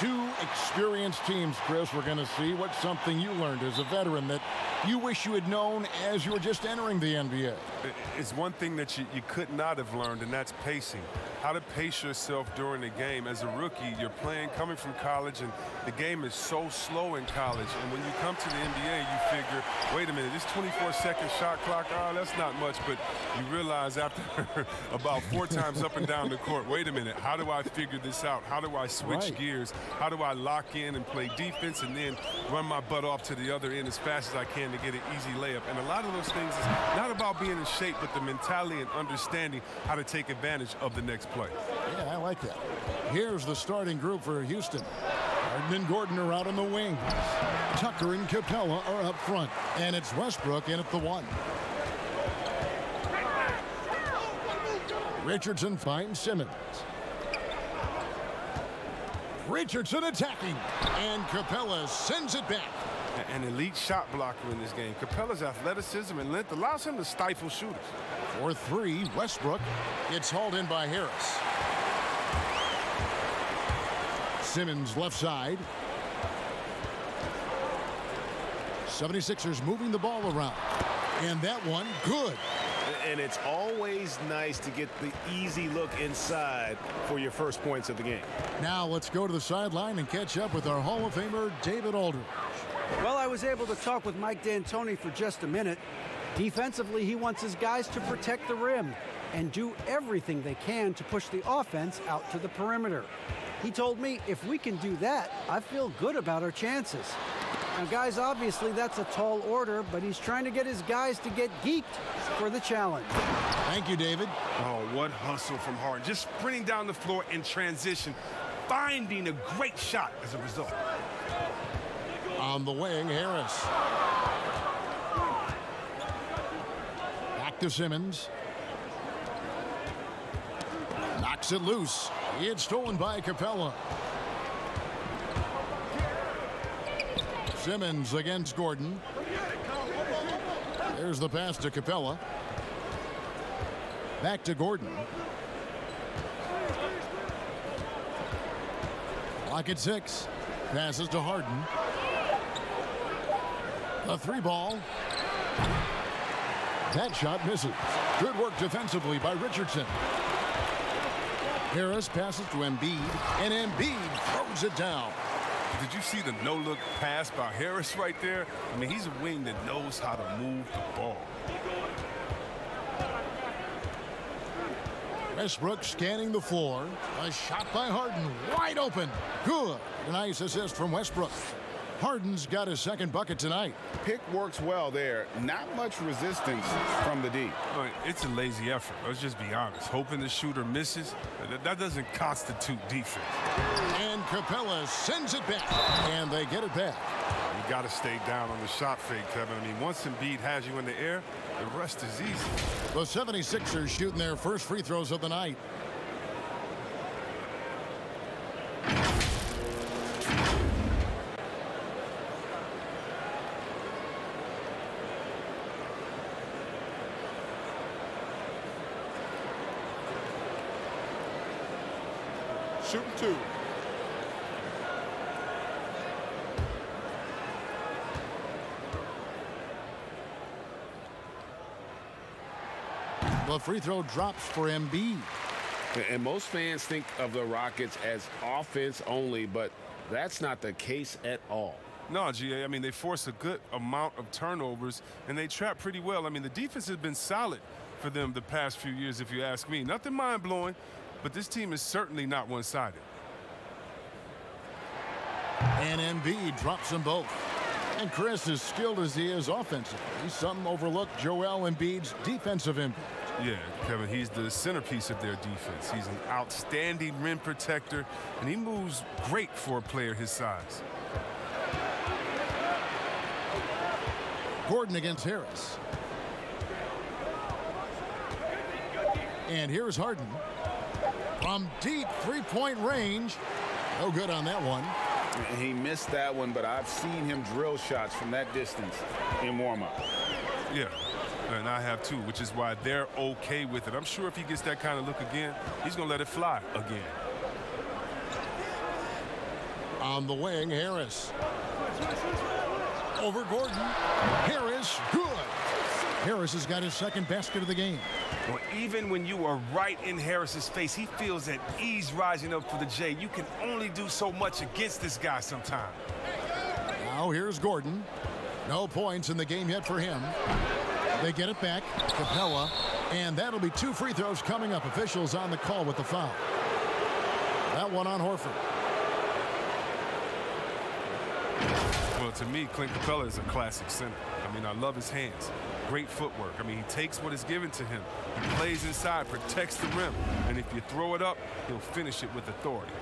Two experienced teams, Chris. We're going to see what's something you learned as a veteran that you wish you had known as you were just entering the NBA. It's one thing that you could not have learned, and that's pacing. How to pace yourself during the game. As a rookie, you're playing, coming from college, and the game is so slow in college. And when you come to the NBA, you figure, wait a minute, this 24-second shot clock, that's not much. But you realize after about 4 times up and down the court, wait a minute, how do I figure this out? How do I switch gears? How do I lock in and play defense and then run my butt off to the other end as fast as I can to get an easy layup? And a lot of those things is not about being in shape, but the mentality and understanding how to take advantage of the next play. Yeah, I like that. Here's the starting group for Houston. Harden and Gordon are out on the wings. Tucker and Capella are up front. And it's Westbrook in at the 1. Richardson finds Simmons. Richardson attacking. And Capella sends it back. An elite shot blocker in this game. Capella's athleticism and length allows him to stifle shooters. For 3, Westbrook. It's hauled in by Harris. Simmons left side. 76ers moving the ball around. And that one, good. And it's always nice to get the easy look inside for your first points of the game. Now let's go to the sideline and catch up with our Hall of Famer, David Aldridge. Well, I was able to talk with Mike D'Antoni for just a minute. Defensively, he wants his guys to protect the rim and do everything they can to push the offense out to the perimeter. He told me if we can do that, I feel good about our chances. Now, guys, obviously that's a tall order, but he's trying to get his guys to get geeked for the challenge. Thank you, David. Oh, what hustle from Harden. Just sprinting down the floor in transition, finding a great shot as a result. On the wing, Harris. Back to Simmons. Knocks it loose. It's stolen by Capella. Simmons against Gordon. There's the pass to Capella. Back to Gordon. Clock at 6. Passes to Harden. A 3-ball. That shot misses. Good work defensively by Richardson. Harris passes to Embiid, and Embiid throws it down. Did you see the no-look pass by Harris right there? I mean, he's a wing that knows how to move the ball. Westbrook scanning the floor. A shot by Harden, wide open. Good. A nice assist from Westbrook. Harden's got his second bucket tonight. Pick works well there. Not much resistance from the D. It's a lazy effort. Let's just be honest. Hoping the shooter misses, that doesn't constitute defense. And Capella sends it back. And they get it back. You got to stay down on the shot fake, Kevin. I mean, once Embiid has you in the air, the rest is easy. The 76ers shooting their first free throws of the night. Shooting 2. The free throw drops for Embiid. And most fans think of the Rockets as offense only, but that's not the case at all. No, G.A., I mean, they force a good amount of turnovers, and they trap pretty well. I mean, the defense has been solid for them the past few years, if you ask me. Nothing mind-blowing, but this team is certainly not one-sided. And Embiid drops them both. And Chris, as skilled as he is offensively, some overlook Joel Embiid's defensive impact. Yeah, Kevin, he's the centerpiece of their defense. He's an outstanding rim protector, and he moves great for a player his size. Gordon against Harris. And here's Harden. From deep three-point range. No good on that one. He missed that one, but I've seen him drill shots from that distance in warm-up. Yeah, and I have too, which is why they're okay with it. I'm sure if he gets that kind of look again, he's going to let it fly again. On the wing, Harris. Over Gordon. Harris, good. Harris has got his second basket of the game. Well, even when you are right in Harris's face, he feels at ease rising up for the J. You can only do so much against this guy sometimes. Now here's Gordon. No points in the game yet for him. They get it back. Capella. And that'll be 2 free throws coming up. Officials on the call with the foul. That one on Horford. Well, to me, Clint Capella is a classic center. I mean, I love his hands. Great footwork. I mean, he takes what is given to him. He plays inside, protects the rim. And if you throw it up, he'll finish it with authority.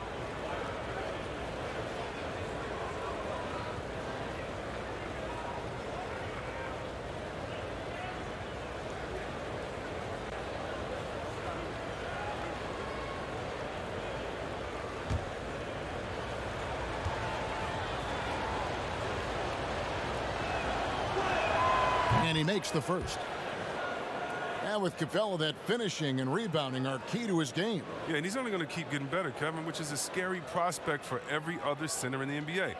And he makes the first. And with Capella, that finishing and rebounding are key to his game. Yeah, and he's only going to keep getting better, Kevin, which is a scary prospect for every other center in the NBA.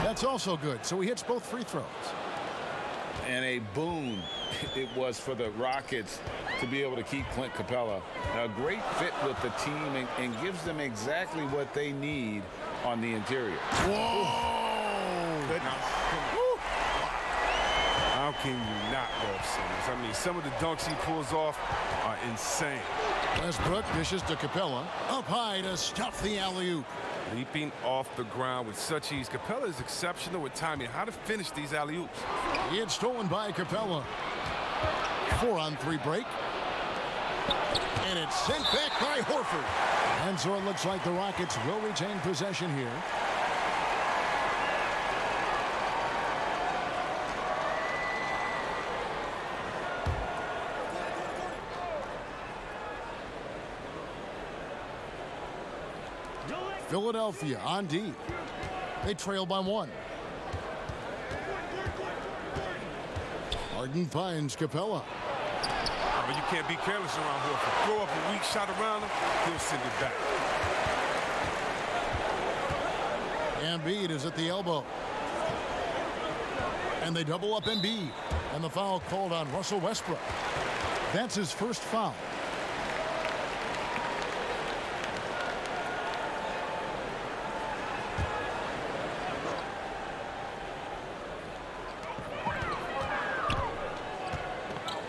That's also good. So he hits both free throws. And a boon it was for the Rockets to be able to keep Clint Capella. A great fit with the team and gives them exactly what they need on the interior. Whoa! Goodness. How can you not love Simmons? I mean, some of the dunks he pulls off are insane. Westbrook dishes to Capella. Up high to stuff the alley-oop. Leaping off the ground with such ease. Capella is exceptional with timing. How to finish these alley-oops. It's stolen by Capella. 4-on-3 break. And it's sent back by Horford. And so it looks like the Rockets will retain possession here. Philadelphia on D. They trail by 1. Harden finds Capella. But you can't be careless around Horford. Throw up a weak shot around him, he'll send it back. Embiid is at the elbow. And they double up Embiid. And the foul called on Russell Westbrook. That's his first foul.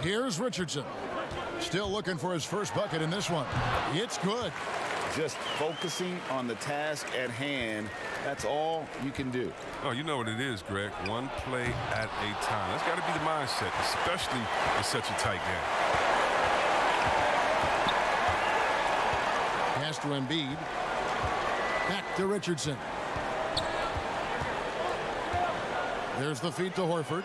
Here's Richardson. Still looking for his first bucket in this one. It's good. Just focusing on the task at hand. That's all you can do. Oh, you know what it is, Greg. One play at a time. That's got to be the mindset, especially in such a tight game. Pass to Embiid. Back to Richardson. There's the feed to Horford.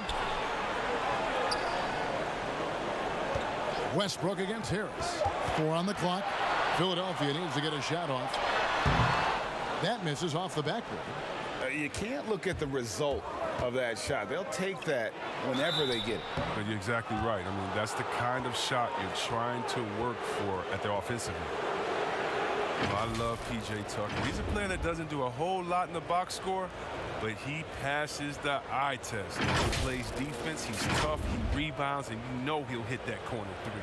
Westbrook against Harris. 4 on the clock. Philadelphia needs to get a shot off. That misses off the backboard. You can't look at the result of that shot. They'll take that whenever they get it. But you're exactly right. I mean, that's the kind of shot you're trying to work for at their offensive end. Well, I love P.J. Tucker. He's a player that doesn't do a whole lot in the box score, but he passes the eye test. He plays defense, he's tough, he rebounds, and you know he'll hit that corner 3.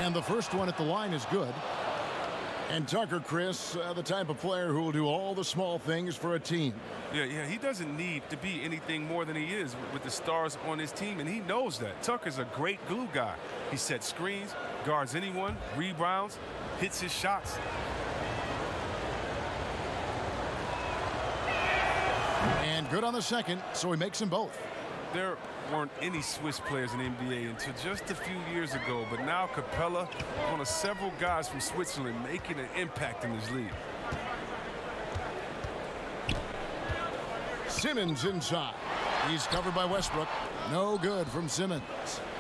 And the first one at the line is good. And Tucker, Chris, the type of player who will do all the small things for a team. Yeah, he doesn't need to be anything more than he is with the stars on his team, and he knows that. Tucker's a great glue guy. He sets screens, guards anyone, rebounds, hits his shots. And good on the second, so he makes them both. There weren't any Swiss players in the NBA until just a few years ago, but now Capella, one of several guys from Switzerland, making an impact in this league. Simmons inside. He's covered by Westbrook. No good from Simmons.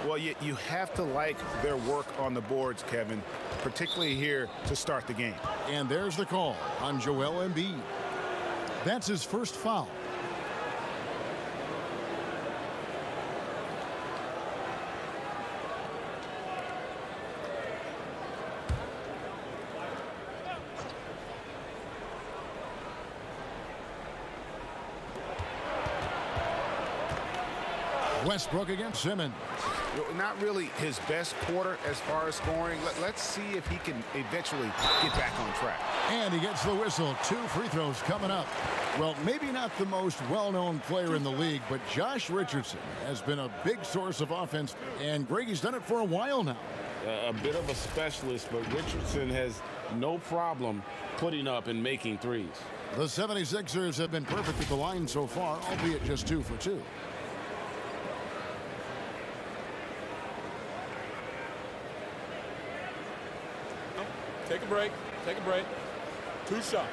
Well, you have to like their work on the boards, Kevin, particularly here to start the game. And there's the call on Joel Embiid. That's his first foul. Westbrook against Simmons. Not really his best quarter as far as scoring. Let's see if he can eventually get back on track. And he gets the whistle. 2 free throws coming up. Well, maybe not the most well-known player in the league, but Josh Richardson has been a big source of offense, and Greggy's done it for a while now. A bit of a specialist, but Richardson has no problem putting up and making threes. The 76ers have been perfect at the line so far, albeit just 2 for 2. Take a break. Take a break. 2 shots.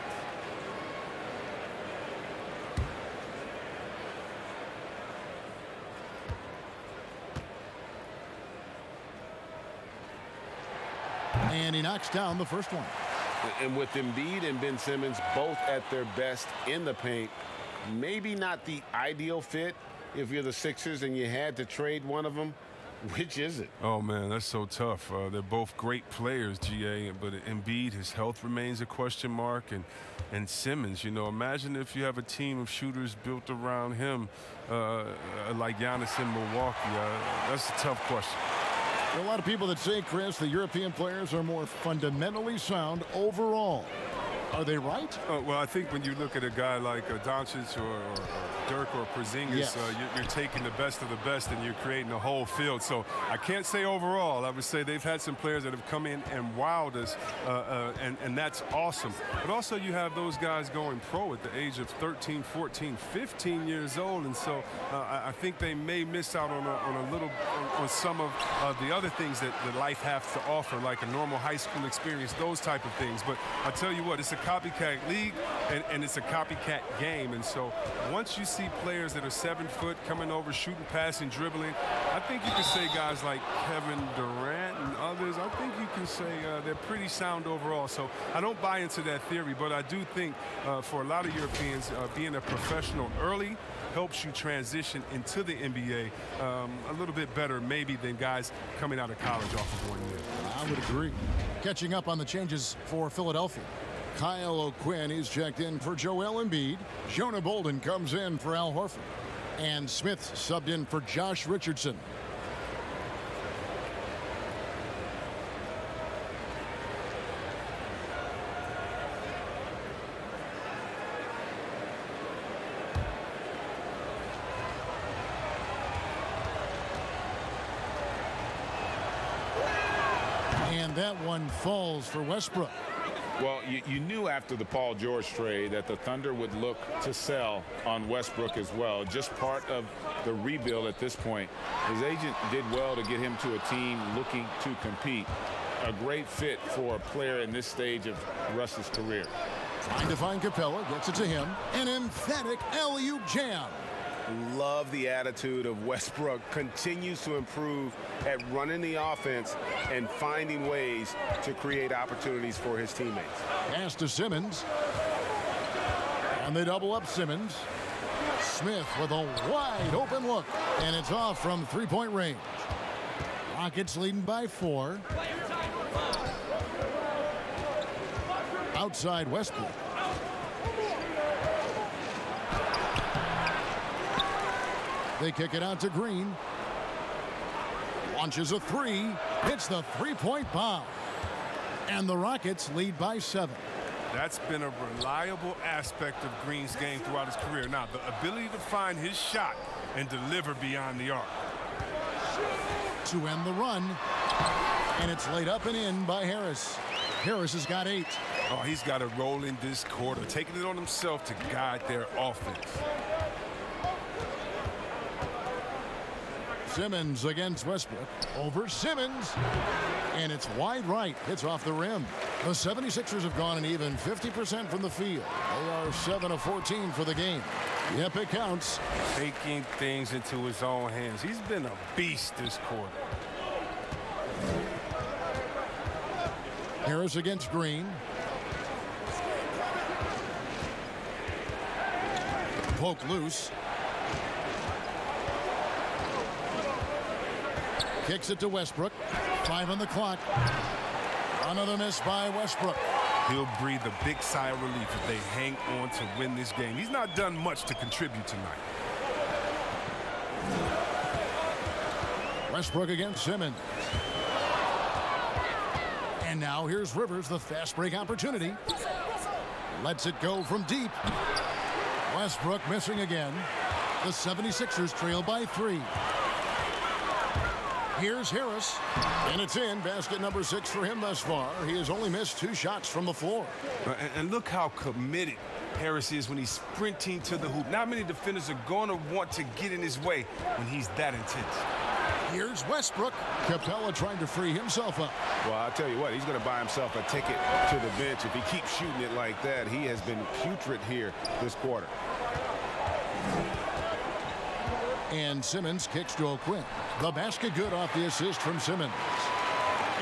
And he knocks down the first one. And with Embiid and Ben Simmons both at their best in the paint, maybe not the ideal fit if you're the Sixers and you had to trade one of them. Which is it? Oh, man, that's so tough. They're both great players, GA, but Embiid, his health remains a question mark. And Simmons, you know, imagine if you have a team of shooters built around him like Giannis in Milwaukee. That's a tough question. There are a lot of people that say, Chris, the European players are more fundamentally sound overall. Are they right? Well, I think when you look at a guy like Doncic or Dirk or Porzingis, yes. You're taking the best of the best and you're creating a whole field. So I can't say overall. I would say they've had some players that have come in and wowed us, and that's awesome. But also you have those guys going pro at the age of 13, 14, 15 years old, and so I think they may miss out on some of the other things that life has to offer, like a normal high school experience, those type of things. But I tell you what, it's a copycat league and it's a copycat game, and so once you see players that are 7 foot coming over, shooting, passing, dribbling, I think you can say guys like Kevin Durant and others, I think you can say they're pretty sound overall. So I don't buy into that theory, but I do think for a lot of Europeans, being a professional early helps you transition into the NBA a little bit better maybe than guys coming out of college off of 1 year. I would agree. Catching up on the changes for Philadelphia. Kyle O'Quinn is checked in for Joel Embiid. Jonah Bolden comes in for Al Horford. And Smith subbed in for Josh Richardson. And that one falls for Westbrook. Well, you knew after the Paul George trade that the Thunder would look to sell on Westbrook as well. Just part of the rebuild at this point. His agent did well to get him to a team looking to compete. A great fit for a player in this stage of Russ's career. Trying to find Capella, gets it to him. An emphatic alley-oop jam. Love the attitude of Westbrook. Continues to improve at running the offense and finding ways to create opportunities for his teammates. Pass to Simmons. And they double up Simmons. Smith with a wide open look. And it's off from three-point range. Rockets leading by 4. Outside Westbrook. They kick it out to Green. Launches a 3. Hits the three-point bomb. And the Rockets lead by 7. That's been a reliable aspect of Green's game throughout his career. Now, the ability to find his shot and deliver beyond the arc. To end the run. And it's laid up and in by Harris. Harris has got 8. Oh, he's got to roll in this quarter, taking it on himself to guide their offense. Simmons against Westbrook. Over Simmons. And it's wide right. It's off the rim. The 76ers have gone an even 50% from the field. They are 7 of 14 for the game. Yep, it counts. Taking things into his own hands. He's been a beast this quarter. Harris against Green. Poke loose. Kicks it to Westbrook. 5 on the clock. Another miss by Westbrook. He'll breathe a big sigh of relief if they hang on to win this game. He's not done much to contribute tonight. Westbrook against Simmons. And now here's Rivers, the fast break opportunity. Lets it go from deep. Westbrook missing again. The 76ers trail by 3. Here's Harris, and it's in. Basket number 6 for him thus far. He has only missed 2 shots from the floor. And look how committed Harris is when he's sprinting to the hoop. Not many defenders are going to want to get in his way when he's that intense. Here's Westbrook. Capella trying to free himself up. Well, I'll tell you what, he's going to buy himself a ticket to the bench. If he keeps shooting it like that, he has been putrid here this quarter. And Simmons kicks to O'Quinn. The basket good off the assist from Simmons.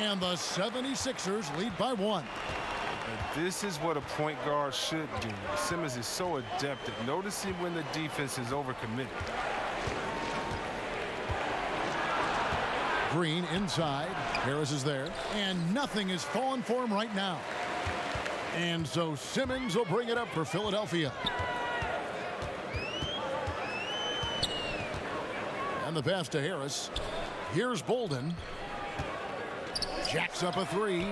And the 76ers lead by 1. This is what a point guard should do. Simmons is so adept at noticing when the defense is overcommitted. Green inside. Harris is there. And nothing is falling for him right now. And so Simmons will bring it up for Philadelphia. And the pass to Harris. Here's Bolden. Jacks up a 3.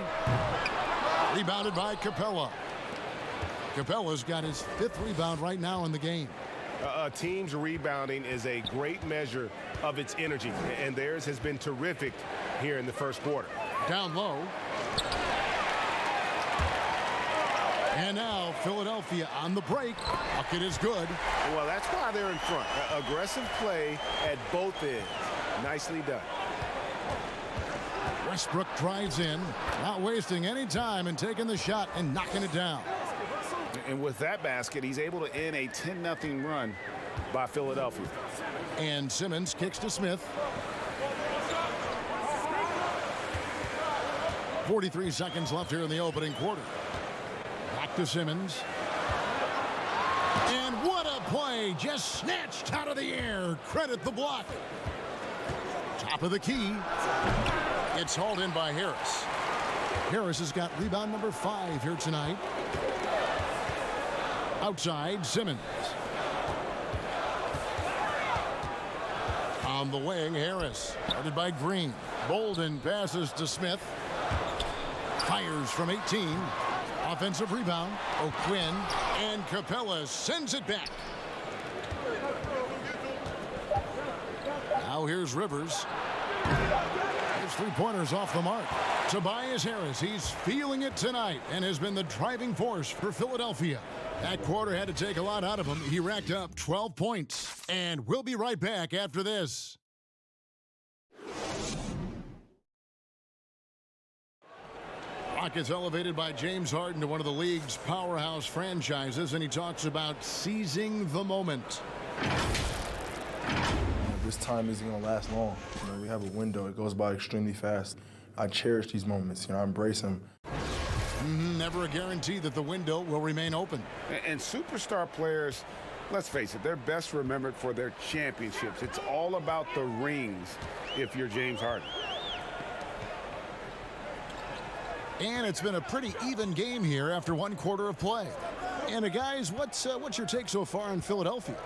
Rebounded by Capella. Capella's got his 5th rebound right now in the game. A team's rebounding is a great measure of its energy, and theirs has been terrific here in the first quarter. Down low. And now Philadelphia on the break. Bucket is good. Well, that's why they're in front. Aggressive play at both ends. Nicely done. Westbrook drives in, not wasting any time and taking the shot and knocking it down. And with that basket, he's able to end a 10-0 run by Philadelphia. And Simmons kicks to Smith. 43 seconds left here in the opening quarter. Back to Simmons. And what a play, just snatched out of the air. Credit the block. Top of the key. It's hauled in by Harris. Harris has got rebound number 5 here tonight. Outside, Simmons. On the wing, Harris. Guarded by Green. Bolden passes to Smith. Fires from 18. Offensive rebound. O'Quinn. And Capella sends it back. Now here's Rivers. His 3-pointers off the mark. Tobias Harris, he's feeling it tonight and has been the driving force for Philadelphia. That quarter had to take a lot out of him. He racked up 12 points. And we'll be right back after this. Rockets elevated by James Harden to one of the league's powerhouse franchises, and he talks about seizing the moment. This time isn't going to last long. We have a window. It goes by extremely fast. I cherish these moments. I embrace them. Never a guarantee that the window will remain open. And superstar players, let's face it, they're best remembered for their championships. It's all about the rings if you're James Harden. And it's been a pretty even game here after 1 quarter of play. And guys, what's your take so far on Philadelphia?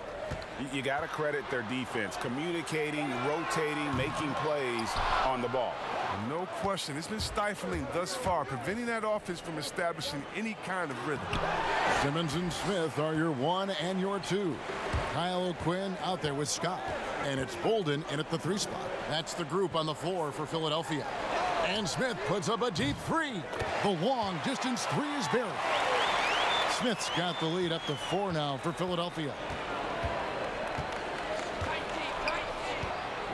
You got to credit their defense, communicating, rotating, making plays on the ball. No question. It's been stifling thus far, preventing that offense from establishing any kind of rhythm. Simmons and Smith are your 1 and your 2. Kyle O'Quinn out there with Scott. And it's Bolden in at the 3 spot. That's the group on the floor for Philadelphia. And Smith puts up a deep 3. The long distance 3 is buried. Smith's got the lead up to 4 now for Philadelphia.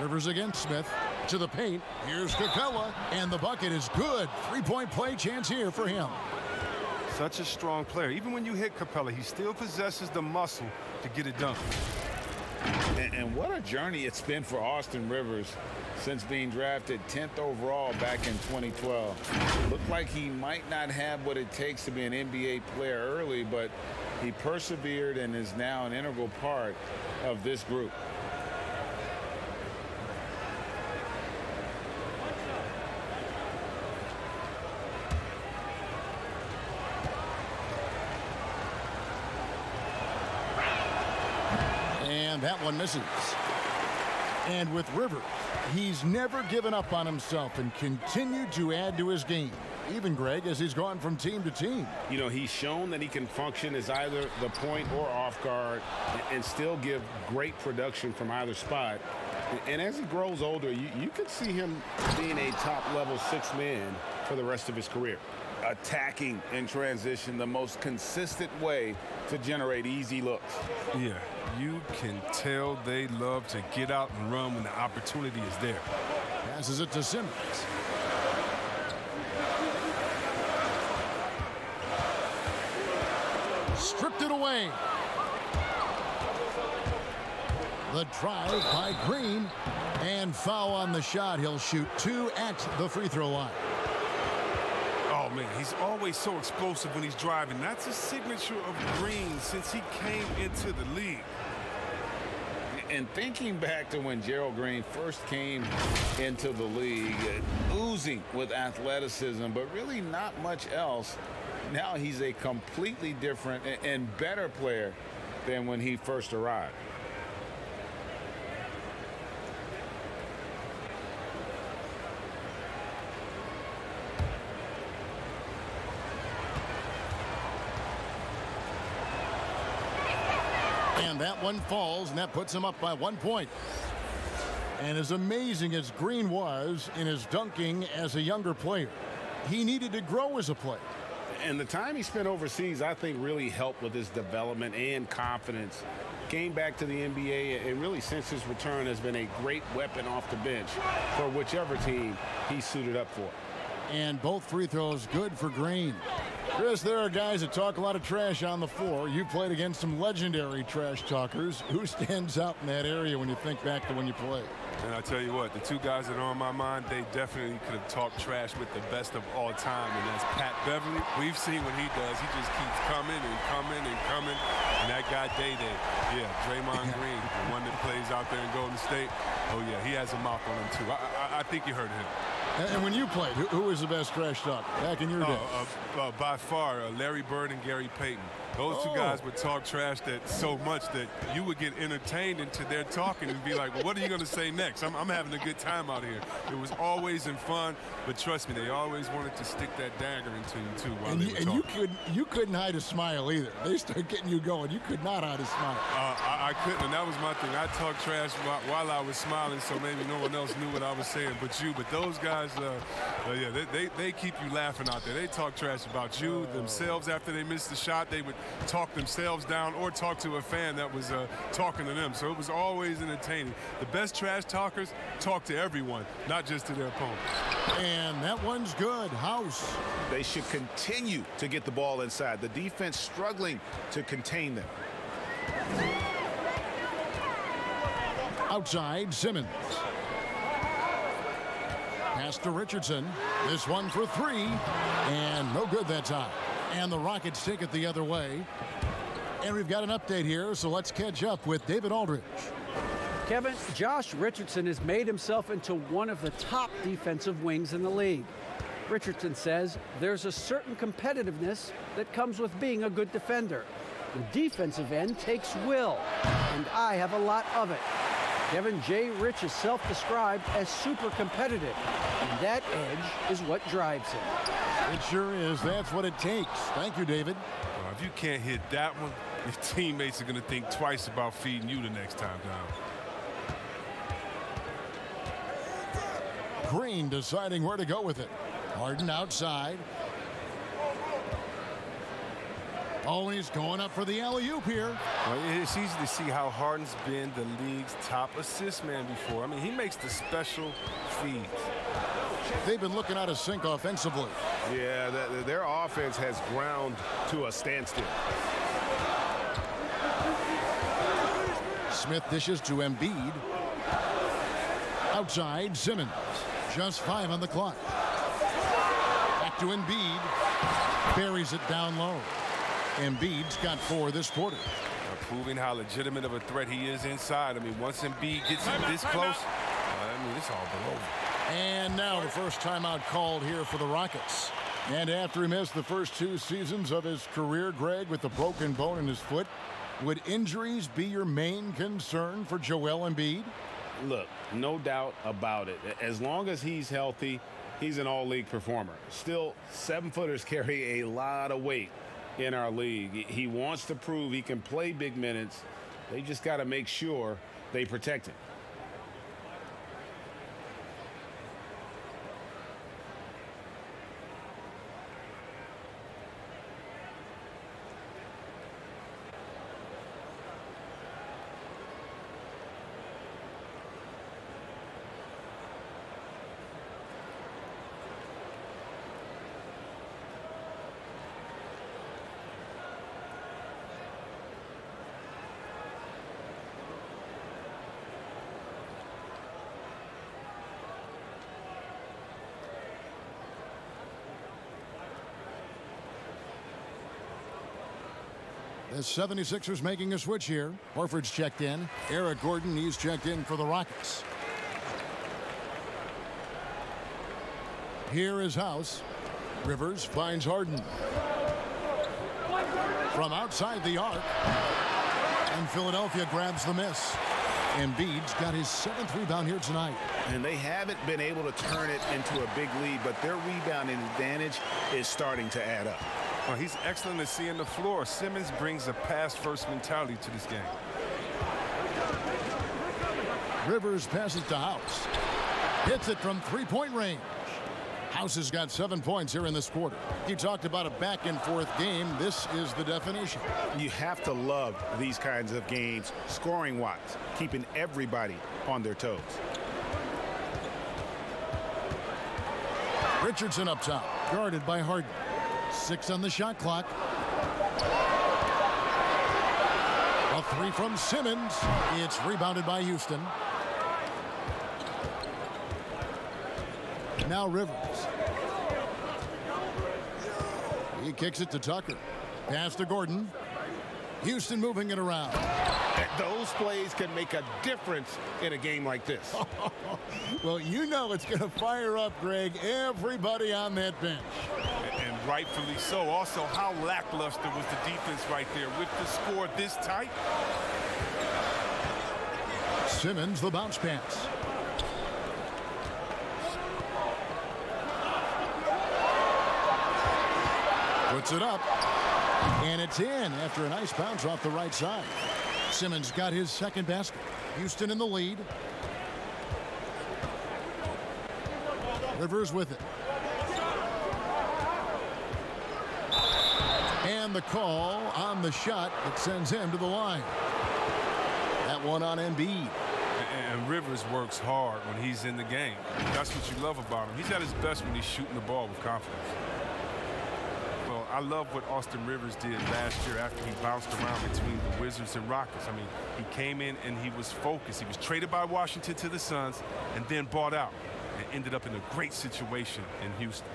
Rivers against Smith. To the paint. Here's Capella. And the bucket is good. Three-point play chance here for him. Such a strong player. Even when you hit Capella, he still possesses the muscle to get it done. And what a journey it's been for Austin Rivers since being drafted 10th overall back in 2012. Looked like he might not have what it takes to be an NBA player early, but he persevered and is now an integral part of this group. And that one misses. And with Rivers, he's never given up on himself and continued to add to his game. Even, Greg, as he's gone from team to team. You know, he's shown that he can function as either the point or off guard and still give great production from either spot. And as he grows older, you could see him being a top-level sixth man for the rest of his career. Attacking in transition, the most consistent way to generate easy looks. Yeah, you can tell they love to get out and run when the opportunity is there. Passes it to Simmons. Stripped it away. The drive by Green. And foul on the shot. He'll shoot 2 at the free throw line. Oh, man, he's always so explosive when he's driving. That's a signature of Green since he came into the league. And thinking back to when Gerald Green first came into the league, oozing with athleticism, but really not much else, now he's a completely different and better player than when he first arrived. And that one falls, and that puts him up by 1 point. And as amazing as Green was in his dunking as a younger player, he needed to grow as a player. And the time he spent overseas, I think, really helped with his development and confidence. Came back to the NBA, and really since his return has been a great weapon off the bench for whichever team he's suited up for. And both free throws good for Green. Chris, there are guys that talk a lot of trash on the floor. You played against some legendary trash talkers. Who stands out in that area when you think back to when you played? And I tell you what, the two guys that are on my mind, they definitely could have talked trash with the best of all time, and that's Pat Beverly. We've seen what he does. He just keeps coming and coming and coming. And that guy, Day-Day, yeah, Draymond Green, the one that plays out there in Golden State. Oh, yeah, he has a mouth on him, too. I think you heard of him. And when you played, who was the best trash talker back in your day? By far, Larry Bird and Gary Payton. Those two guys would talk trash that so much that you would get entertained into their talking and be like, well, what are you going to say next? I'm having a good time out here. It was always in fun, but trust me, they always wanted to stick that dagger into you, too, while they were talking. You couldn't hide a smile either. They started getting you going. You could not hide a smile. I couldn't, and that was my thing. I talked trash while I was smiling, so maybe no one else knew what I was saying but you. But those guys, yeah, they keep you laughing out there. They talk trash about you, themselves after they missed the shot. They would talk themselves down or talk to a fan that was talking to them. So it was always entertaining. The best trash talkers talk to everyone, not just to their opponent. And that one's good. House. They should continue to get the ball inside. The defense struggling to contain them. Outside, Simmons. Pass to Richardson. This one for 3. And no good that time. And the Rockets take it the other way. And we've got an update here, so let's catch up with David Aldridge. Kevin, Josh Richardson has made himself into one of the top defensive wings in the league. Richardson says there's a certain competitiveness that comes with being a good defender. The defensive end takes will, and I have a lot of it. Kevin J. Rich is self-described as super competitive, and that edge is what drives him. It sure is. That's what it takes. Thank you, David. If you can't hit that one, your teammates are going to think twice about feeding you the next time down. Green deciding where to go with it. Harden outside. Oh, he's going up for the alley-oop here. Well, it's easy to see how Harden's been the league's top assist man before. I mean, he makes the special feeds. They've been looking out of sync offensively. Yeah, their offense has ground to a standstill. Smith dishes to Embiid. Outside, Simmons. Just 5 on the clock. Back to Embiid. Buries it down low. Embiid's got 4 this quarter. Proving how legitimate of a threat he is inside. I mean, once Embiid gets in this close, I mean, it's all below. And now the first timeout called here for the Rockets. And after he missed the first 2 seasons of his career, Greg, with a broken bone in his foot, would injuries be your main concern for Joel Embiid? Look, no doubt about it. As long as he's healthy, he's an all-league performer. Still, 7-footers carry a lot of weight in our league. He wants to prove he can play big minutes. They just got to make sure they protect him. The 76ers making a switch here. Horford's checked in. Eric Gordon, he's checked in for the Rockets. Here is House. Rivers finds Harden. From outside the arc. And Philadelphia grabs the miss. Embiid's got his 7th rebound here tonight. And they haven't been able to turn it into a big lead, but their rebounding advantage is starting to add up. Well, he's excellent at seeing the floor. Simmons brings a pass-first mentality to this game. Rivers passes to House. Hits it from 3-point range. House has got 7 points here in this quarter. You talked about a back-and-forth game. This is the definition. You have to love these kinds of games, scoring-wise, keeping everybody on their toes. Richardson up top, guarded by Harden. 6 on the shot clock. A 3 from Simmons. It's rebounded by Houston. Now Rivers. He kicks it to Tucker. Pass to Gordon. Houston moving it around. Those plays can make a difference in a game like this. Well, you know it's going to fire up, Greg, everybody on that bench. And rightfully so. Also, how lackluster was the defense right there with the score this tight? Simmons, the bounce pass. Puts it up. And it's in after a nice bounce off the right side. Simmons got his 2nd basket. Houston in the lead. Rivers with it. And the call on the shot that sends him to the line. That one on Embiid. And Rivers works hard when he's in the game. That's what you love about him. He's at his best when he's shooting the ball with confidence. Well, I love what Austin Rivers did last year after he bounced around between the Wizards and Rockets. I mean, he came in and he was focused. He was traded by Washington to the Suns and then bought out and ended up in a great situation in Houston.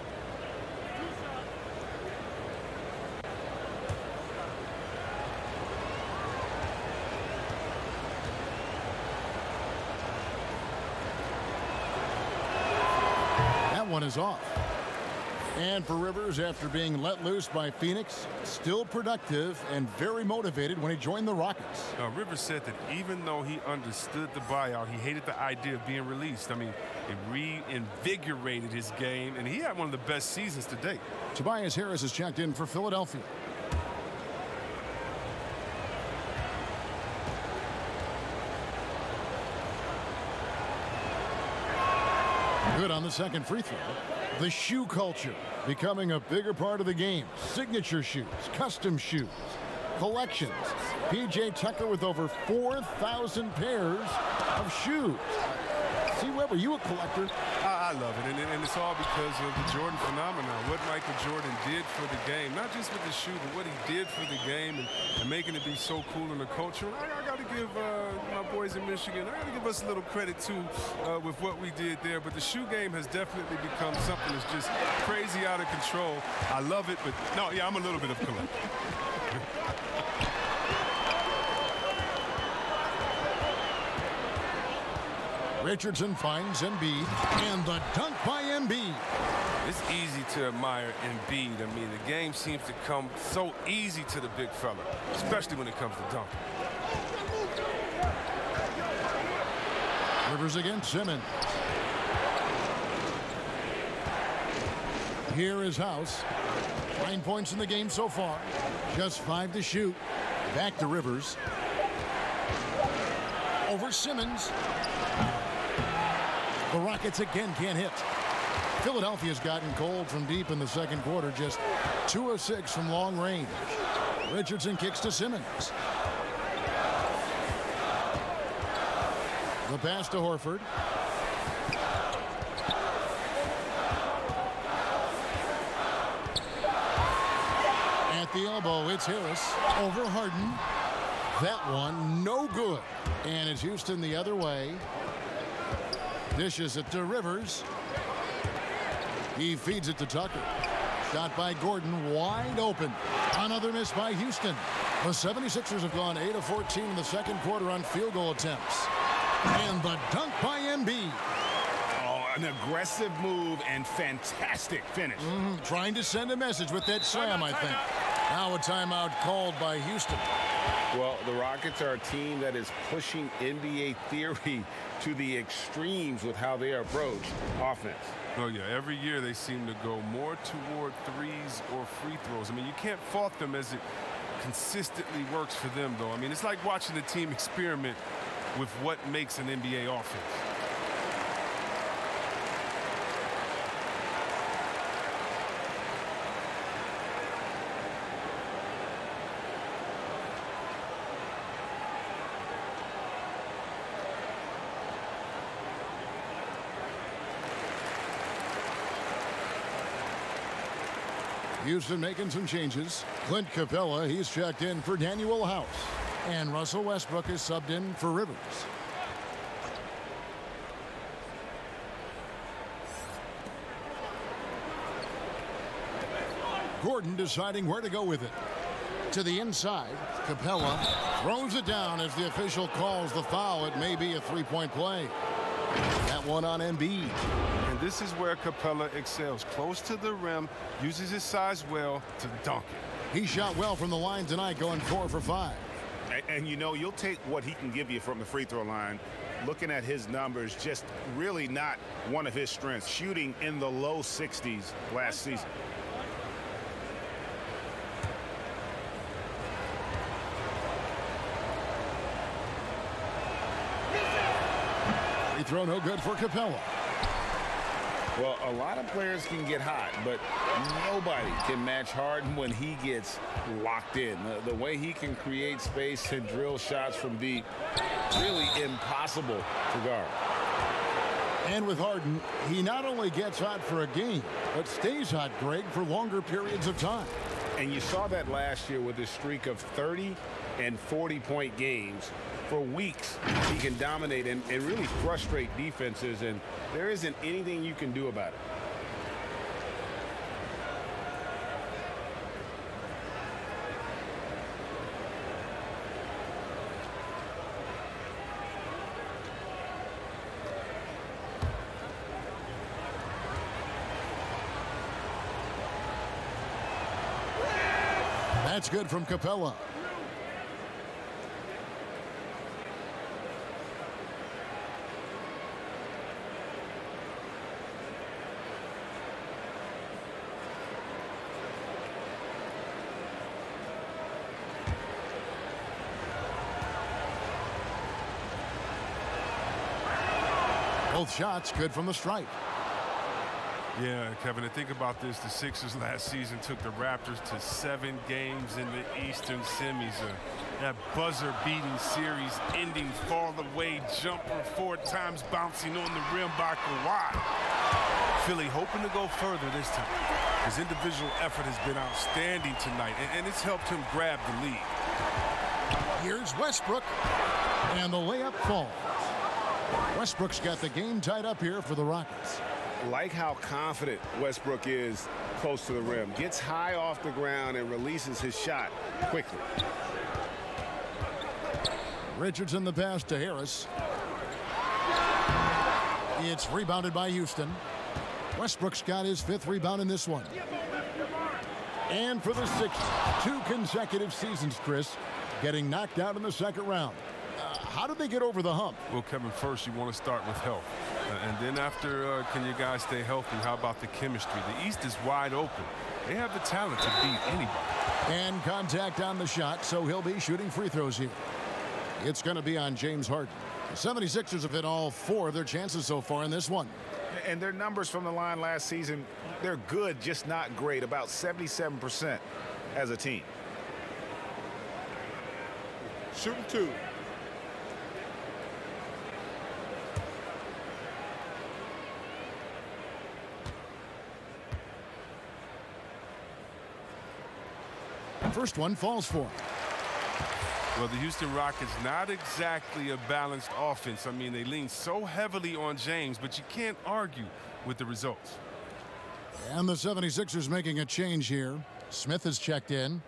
That one is off. And for Rivers, after being let loose by Phoenix, still productive and very motivated when he joined the Rockets. Rivers said that even though he understood the buyout, he hated the idea of being released. I mean, it reinvigorated his game, and he had one of the best seasons to date. Tobias Harris is checked in for Philadelphia. Good on the 2nd free throw. The shoe culture becoming a bigger part of the game. Signature shoes, custom shoes, collections. P.J. Tucker with over 4,000 pairs of shoes. See, Webb, were you a collector? I love it, and it's all because of the Jordan phenomenon. What Michael Jordan did for the game, not just with the shoe, but what he did for the game and making it be so cool in the culture. I got to give my boys in Michigan, I got to give us a little credit, too, with what we did there. But the shoe game has definitely become something that's just crazy out of control. I love it, but no, yeah, I'm a little bit of a collector. Richardson finds Embiid, and the dunk by Embiid. It's easy to admire Embiid. I mean, the game seems to come so easy to the big fella, especially when it comes to dunking. Rivers against Simmons. Here is House. 9 points in the game so far. Just 5 to shoot. Back to Rivers. Over Simmons. The Rockets again can't hit. Philadelphia's gotten cold from deep in the second quarter. Just 2 of 6 from long range. Richardson kicks to Simmons. The pass to Horford. At the elbow, it's Harris over Harden. That one, no good. And it's Houston the other way. Dishes it to Rivers. He feeds it to Tucker. Shot by Gordon, wide open. Another miss by Houston. The 76ers have gone 8 of 14 in the second quarter on field goal attempts. And the dunk by Embiid. Oh, an aggressive move and fantastic finish. Trying to send a message with that slam, I think. Now a timeout called by Houston. Well, the Rockets are a team that is pushing NBA theory to the extremes with how they approach offense. Oh, yeah, every year they seem to go more toward threes or free throws. I mean, you can't fault them as it consistently works for them, though. I mean, it's like watching the team experiment with what makes an NBA offense. Houston making some changes. Clint Capella, he's checked in for Daniel House. And Russell Westbrook is subbed in for Rivers. Gordon deciding where to go with it. To the inside, Capella throws it down as the official calls the foul. It may be a three-point play. That one on Embiid. And this is where Capella excels. Close to the rim, uses his size well to dunk it. He shot well from the line tonight, going 4 for 5. And you know, you'll take what he can give you from the free throw line. Looking at his numbers, just really not one of his strengths. Shooting in the low 60s last season. Free throw no good for Capella. Well, a lot of players can get hot, but nobody can match Harden when he gets locked in. The way he can create space and drill shots from deep, really impossible to guard. And with Harden, he not only gets hot for a game, but stays hot, Greg, for longer periods of time. And you saw that last year with his streak of 30 and 40-point games. For weeks, he can dominate and really frustrate defenses, and there isn't anything you can do about it. That's good from Capella. Both shots good from the stripe. Yeah, Kevin, and think about this. The Sixers last season took the Raptors to 7 games in the Eastern semis. That buzzer-beating series-ending fall-away jumper 4 times bouncing on the rim by Kawhi. Philly hoping to go further this time. His individual effort has been outstanding tonight, and it's helped him grab the lead. Here's Westbrook, and the layup falls. Westbrook's got the game tied up here for the Rockets. Like how confident Westbrook is close to the rim. Gets high off the ground and releases his shot quickly. Richardson the pass to Harris. It's rebounded by Houston. Westbrook's got his 5th rebound in this one. And for the 6th, 2 consecutive seasons, Chris, getting knocked out in the 2nd round. How did they get over the hump? Well, Kevin, first you want to start with health. And then after, can you guys stay healthy? How about the chemistry? The East is wide open. They have the talent to beat anybody. And contact on the shot, so he'll be shooting free throws here. It's going to be on James Harden. The 76ers have hit all 4 of their chances so far in this one. And their numbers from the line last season, they're good, just not great. About 77% as a team. Shooting 2. First one falls for him. Well, the Houston Rockets, not exactly a balanced offense. I mean, they lean so heavily on James, but you can't argue with the results. And the 76ers making a change here. Smith has checked in.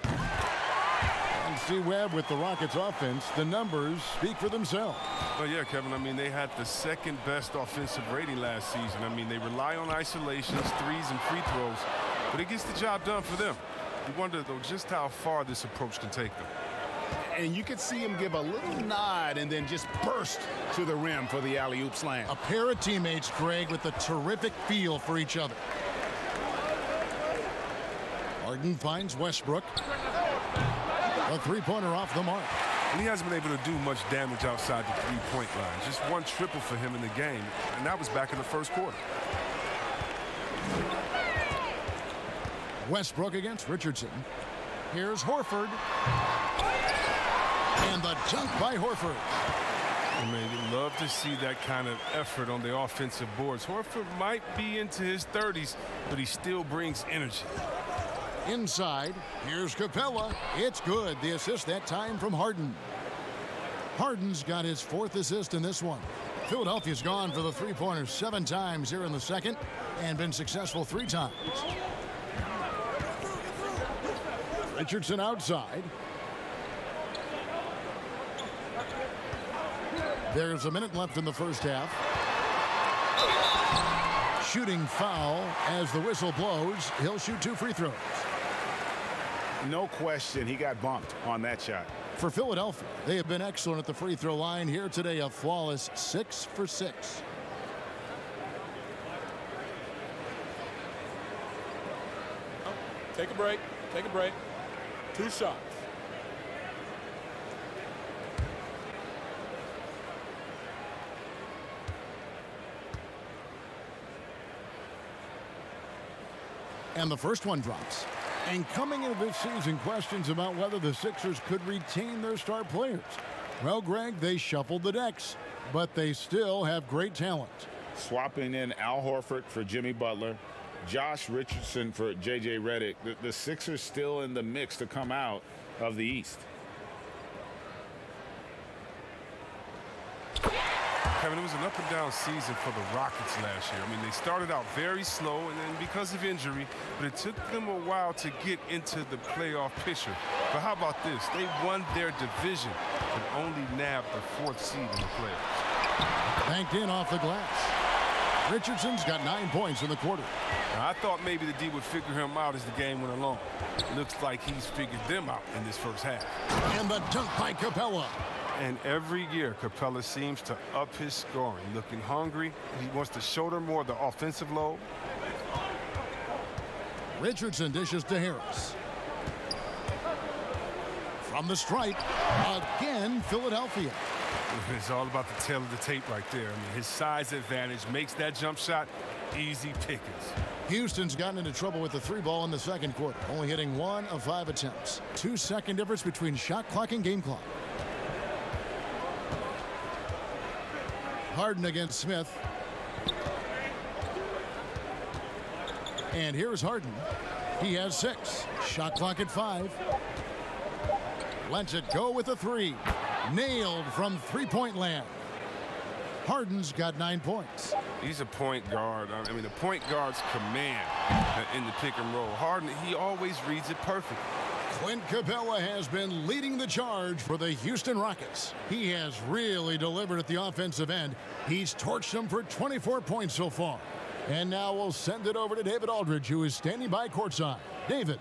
And see Webb with the Rockets offense. The numbers speak for themselves. Well, yeah, Kevin, I mean, they had the 2nd best offensive rating last season. I mean, they rely on isolations, threes, and free throws, but it gets the job done for them. You wonder, though, just how far this approach can take them. And you could see him give a little nod and then just burst to the rim for the alley-oop slam. A pair of teammates, Greg, with a terrific feel for each other. Harden finds Westbrook. A 3-pointer off the mark. And he hasn't been able to do much damage outside the 3-point line. Just 1 triple for him in the game, and that was back in the 1st quarter. Westbrook against Richardson. Here's Horford. And the dunk by Horford. I mean, you'd love to see that kind of effort on the offensive boards. Horford might be into his 30s, but he still brings energy. Inside, here's Capella. It's good. The assist that time from Harden. Harden's got his 4th assist in this one. Philadelphia's gone for the 3-pointers 7 times here in the 2nd and been successful 3 times. Richardson outside. There's a minute left in the 1st half. Shooting foul as the whistle blows. He'll shoot 2 free throws. No question, he got bumped on that shot. For Philadelphia, they have been excellent at the free throw line here today. A flawless 6 for 6. Take a break. Take a break. 2 shots. And the first one drops. And coming into this season, questions about whether the Sixers could retain their star players. Well, Greg, they shuffled the decks, but they still have great talent. Swapping in Al Horford for Jimmy Butler, Josh Richardson for J.J. Redick. The Sixers still in the mix to come out of the East. Kevin, it was an up-and-down season for the Rockets last year. I mean, they started out very slow, and then because of injury, but it took them a while to get into the playoff picture. But how about this? They won their division, but only nabbed the 4th seed in the playoffs. Banked in off the glass. Richardson's got 9 points in the quarter. Now, I thought maybe the D would figure him out as the game went along. Looks like he's figured them out in this 1st half. And the dunk by Capella. And every year, Capella seems to up his scoring. Looking hungry. He wants to shoulder more of the offensive load. Richardson dishes to Harris. From the stripe, again, Philadelphia. It's all about the tail of the tape right there. I mean, his size advantage makes that jump shot easy pickings. Houston's gotten into trouble with the 3 ball in the second quarter, only hitting 1 of 5 attempts. 2-second difference between shot clock and game clock. Harden against Smith. And here's Harden. He has 6. Shot clock at 5. Lets it go with a 3. Nailed from three-point land. Harden's got 9 points. He's a point guard. I mean, the point guard's command in the pick and roll. Harden, he always reads it perfectly. Clint Capella has been leading the charge for the Houston Rockets. He has really delivered at the offensive end. He's torched them for 24 points so far. And now we'll send it over to David Aldridge, who is standing by courtside. David.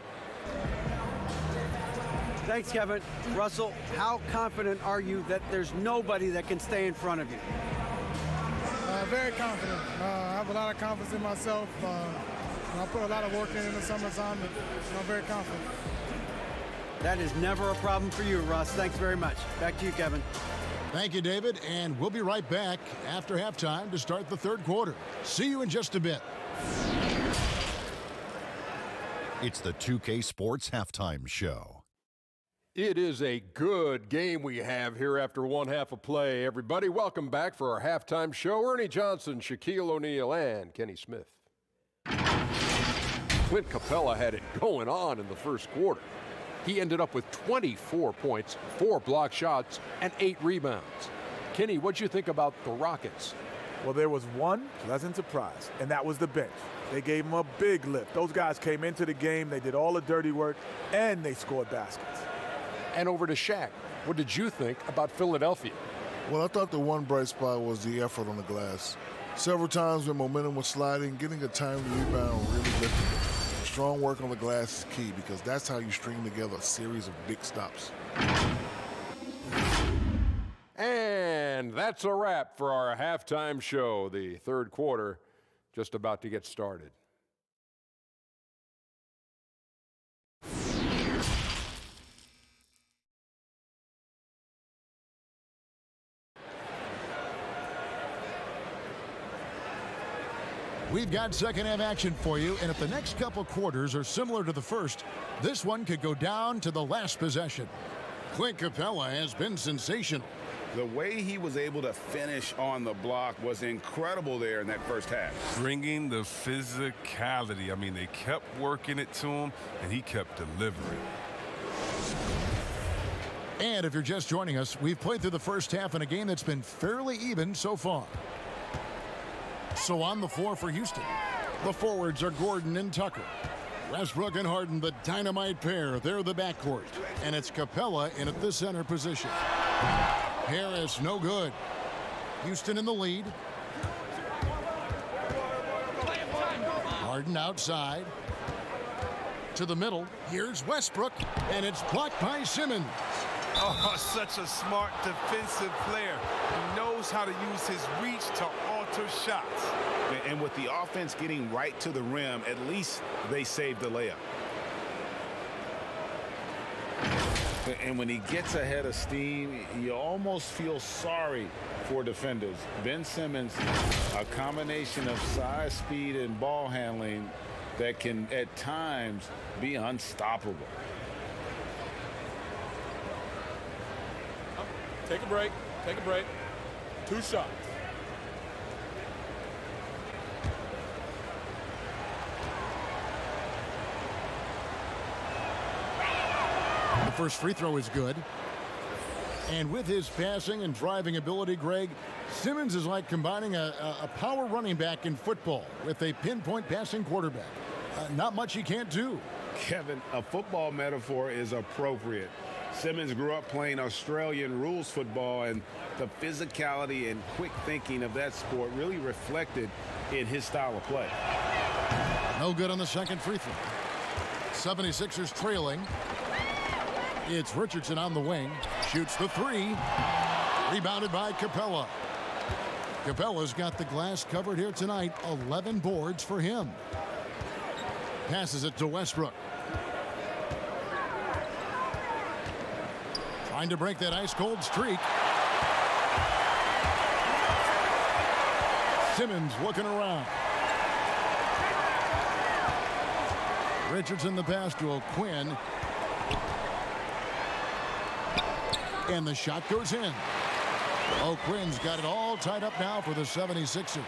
Thanks, Kevin. Russell, how confident are you that there's nobody that can stay in front of you? Very confident. I have a lot of confidence in myself. I put a lot of work in the summertime, and I'm very confident. That is never a problem for you, Russ. Thanks very much. Back to you, Kevin. Thank you, David, and we'll be right back after halftime to start the third quarter. See you in just a bit. It's the 2K Sports Halftime Show. It is a good game we have here after one half of play. Everybody, welcome back for our halftime show. Ernie Johnson, Shaquille O'Neal, and Kenny Smith. Clint Capella had it going on in the first quarter. He ended up with 24 points, 4 block shots, and 8 rebounds. Kenny, what'd you think about the Rockets? Well, there was one pleasant surprise, and that was the bench. They gave him a big lift. Those guys came into the game, they did all the dirty work, and they scored baskets. And over to Shaq. What did you think about Philadelphia? Well, I thought the one bright spot was the effort on the glass. Several times when momentum was sliding, getting a timely rebound really lifted it. Strong work on the glass is key because that's how you string together a series of big stops. And that's a wrap for our halftime show. The third quarter just about to get started. We've got second half action for you, and if the next couple quarters are similar to the first, this one could go down to the last possession. Clint Capella has been sensational. The way he was able to finish on the block was incredible there in that first half. Bringing the physicality. I mean, they kept working it to him, and he kept delivering. And if you're just joining us, we've played through the first half in a game that's been fairly even so far. So on the floor for Houston, the forwards are Gordon and Tucker. Westbrook and Harden, the dynamite pair. They're the backcourt. And it's Capella in at the center position. Harris, no good. Houston in the lead. Harden outside. To the middle. Here's Westbrook. And it's blocked by Simmons. Oh, such a smart defensive player. He knows how to use his reach to alter shots. And with the offense getting right to the rim, at least they saved the layup. And when he gets ahead of steam, you almost feel sorry for defenders. Ben Simmons, a combination of size, speed, and ball handling that can at times be unstoppable. Take a break. Take a break. 2 shots. The first free throw is good. And with his passing and driving ability, Greg, Simmons is like combining a power running back in football with a pinpoint passing quarterback. Not much he can't do. Kevin, a football metaphor is appropriate. Simmons grew up playing Australian rules football, and the physicality and quick thinking of that sport really reflected in his style of play. No good on the second free throw. 76ers trailing. It's Richardson on the wing. Shoots the 3. Rebounded by Capella. Capella's got the glass covered here tonight. 11 boards for him. Passes it to Westbrook. Trying to break that ice-cold streak. Simmons looking around. Richardson the pass to O'Quinn. And the shot goes in. O'Quinn's got it all tied up now for the 76ers.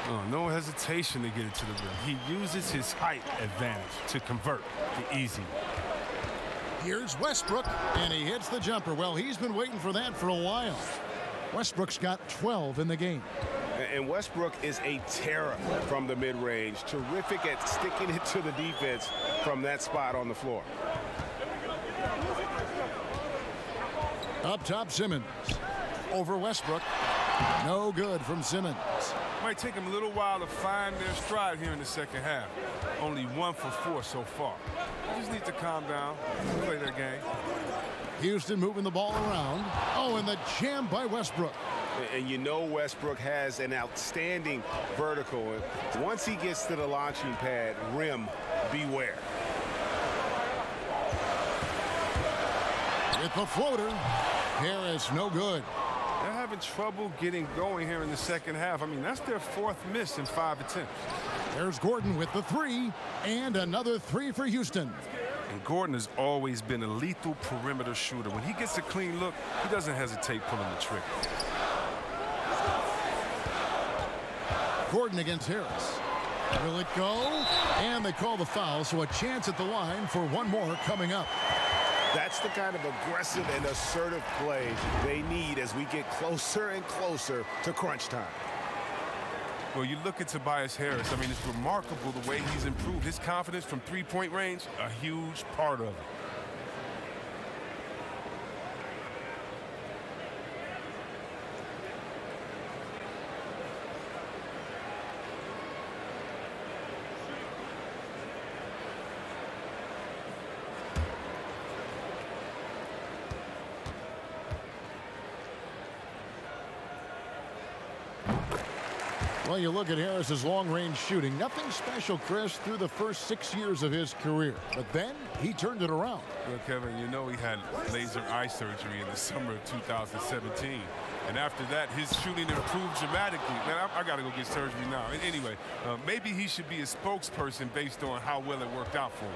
Oh, no hesitation to get it to the rim. He uses his height advantage to convert the easy. Here's Westbrook, and he hits the jumper. Well, he's been waiting for that for a while. Westbrook's got 12 in the game. And Westbrook is a terror from the mid-range. Terrific at sticking it to the defense from that spot on the floor. Up top, Simmons. Over Westbrook. No good from Simmons. Might take him a little while to find their stride here in the second half. Only 1 for 4 so far. They just need to calm down, play their game. Houston moving the ball around. Oh, and the jam by Westbrook. And you know Westbrook has an outstanding vertical. And once he gets to the launching pad, rim, beware. With the floater, Harris no good. They're having trouble getting going here in the second half. I mean, that's their 4th miss in 5 attempts. There's Gordon with the 3, and another 3 for Houston. And Gordon has always been a lethal perimeter shooter. When he gets a clean look, he doesn't hesitate pulling the trigger. Gordon against Harris. Will it go? And they call the foul, so a chance at the line for one more coming up. That's the kind of aggressive and assertive play they need as we get closer and closer to crunch time. Well, you look at Tobias Harris. I mean, it's remarkable the way he's improved. His confidence from three-point range, a huge part of it. Well, you look at Harris's long-range shooting. Nothing special, Chris, through the first 6 years of his career. But then he turned it around. Well, Kevin, you know he had laser eye surgery in the summer of 2017. And after that, his shooting improved dramatically. Man, I got to go get surgery now. Anyway, maybe he should be a spokesperson based on how well it worked out for him.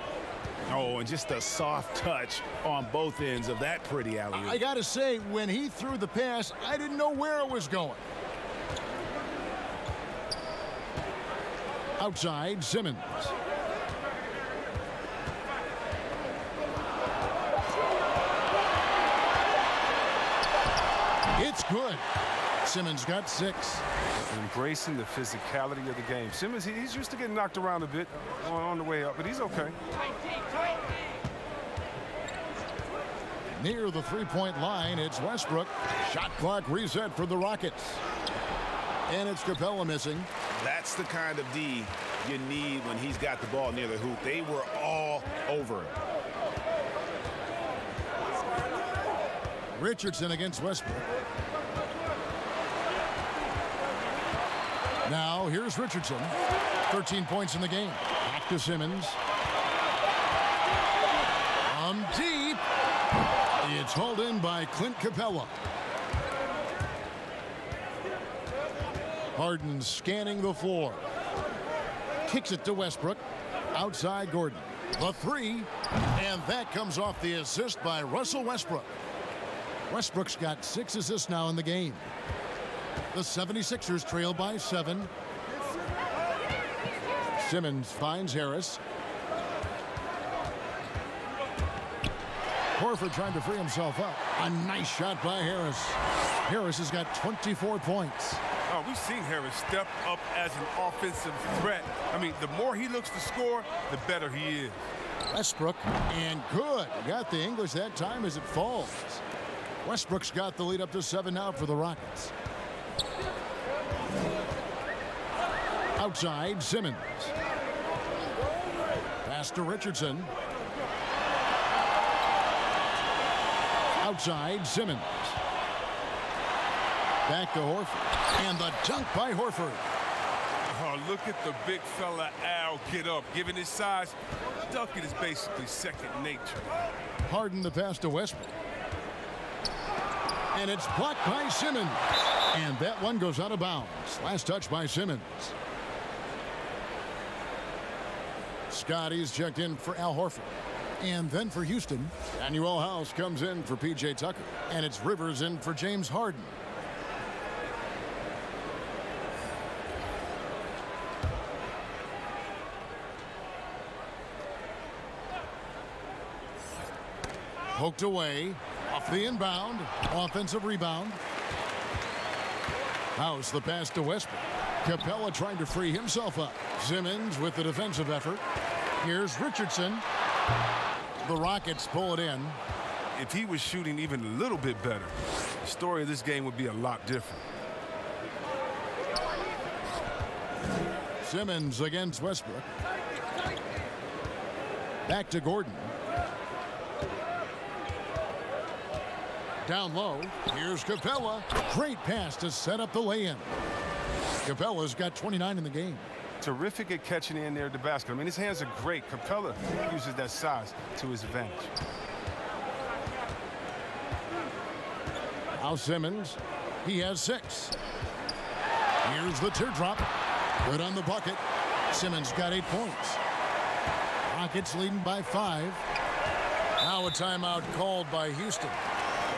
Oh, and just a soft touch on both ends of that pretty alley-oop. I got to say, when he threw the pass, I didn't know where it was going. Outside, Simmons. It's good. Simmons got 6. Embracing the physicality of the game. Simmons, he's used to getting knocked around a bit on the way up, but he's okay. Near the three-point line, it's Westbrook. Shot clock reset for the Rockets. And it's Capella missing. That's the kind of D you need when he's got the ball near the hoop. They were all over it. Richardson against Westbrook. Now here's Richardson. 13 points in the game. Back to Simmons. Deep. It's hauled in by Clint Capella. Harden scanning the floor. Kicks it to Westbrook. Outside Gordon. The 3. And that comes off the assist by Russell Westbrook. Westbrook's got 6 assists now in the game. The 76ers trail by 7. Simmons finds Harris. Horford trying to free himself up. A nice shot by Harris. Harris has got 24 points. Oh, we've seen Harris step up as an offensive threat. I mean, the more he looks to score, the better he is. Westbrook, and good. Got the English that time as it falls. Westbrook's got the lead up to 7 now for the Rockets. Outside, Simmons. Pass to Richardson. Outside, Simmons. Back to Horford. And the dunk by Horford. Oh, look at the big fella Al get up. Given his size, dunking is basically second nature. Harden the pass to Westbrook. And it's blocked by Simmons. And that one goes out of bounds. Last touch by Simmons. Scotty's checked in for Al Horford. And then for Houston, Daniel House comes in for P.J. Tucker. And it's Rivers in for James Harden. Poked away, off the inbound, offensive rebound. House the pass to Westbrook. Capella trying to free himself up. Simmons with the defensive effort. Here's Richardson. The Rockets pull it in. If he was shooting even a little bit better, the story of this game would be a lot different. Simmons against Westbrook. Back to Gordon. Down low, here's Capella. Great pass to set up the lay-in. Capella's got 29 in the game. Terrific at catching in there at the basket. I mean, his hands are great. Capella uses that size to his advantage. Now Simmons, he has 6. Here's the teardrop. Good on the bucket. Simmons got 8 points. Rockets leading by 5. Now a timeout called by Houston.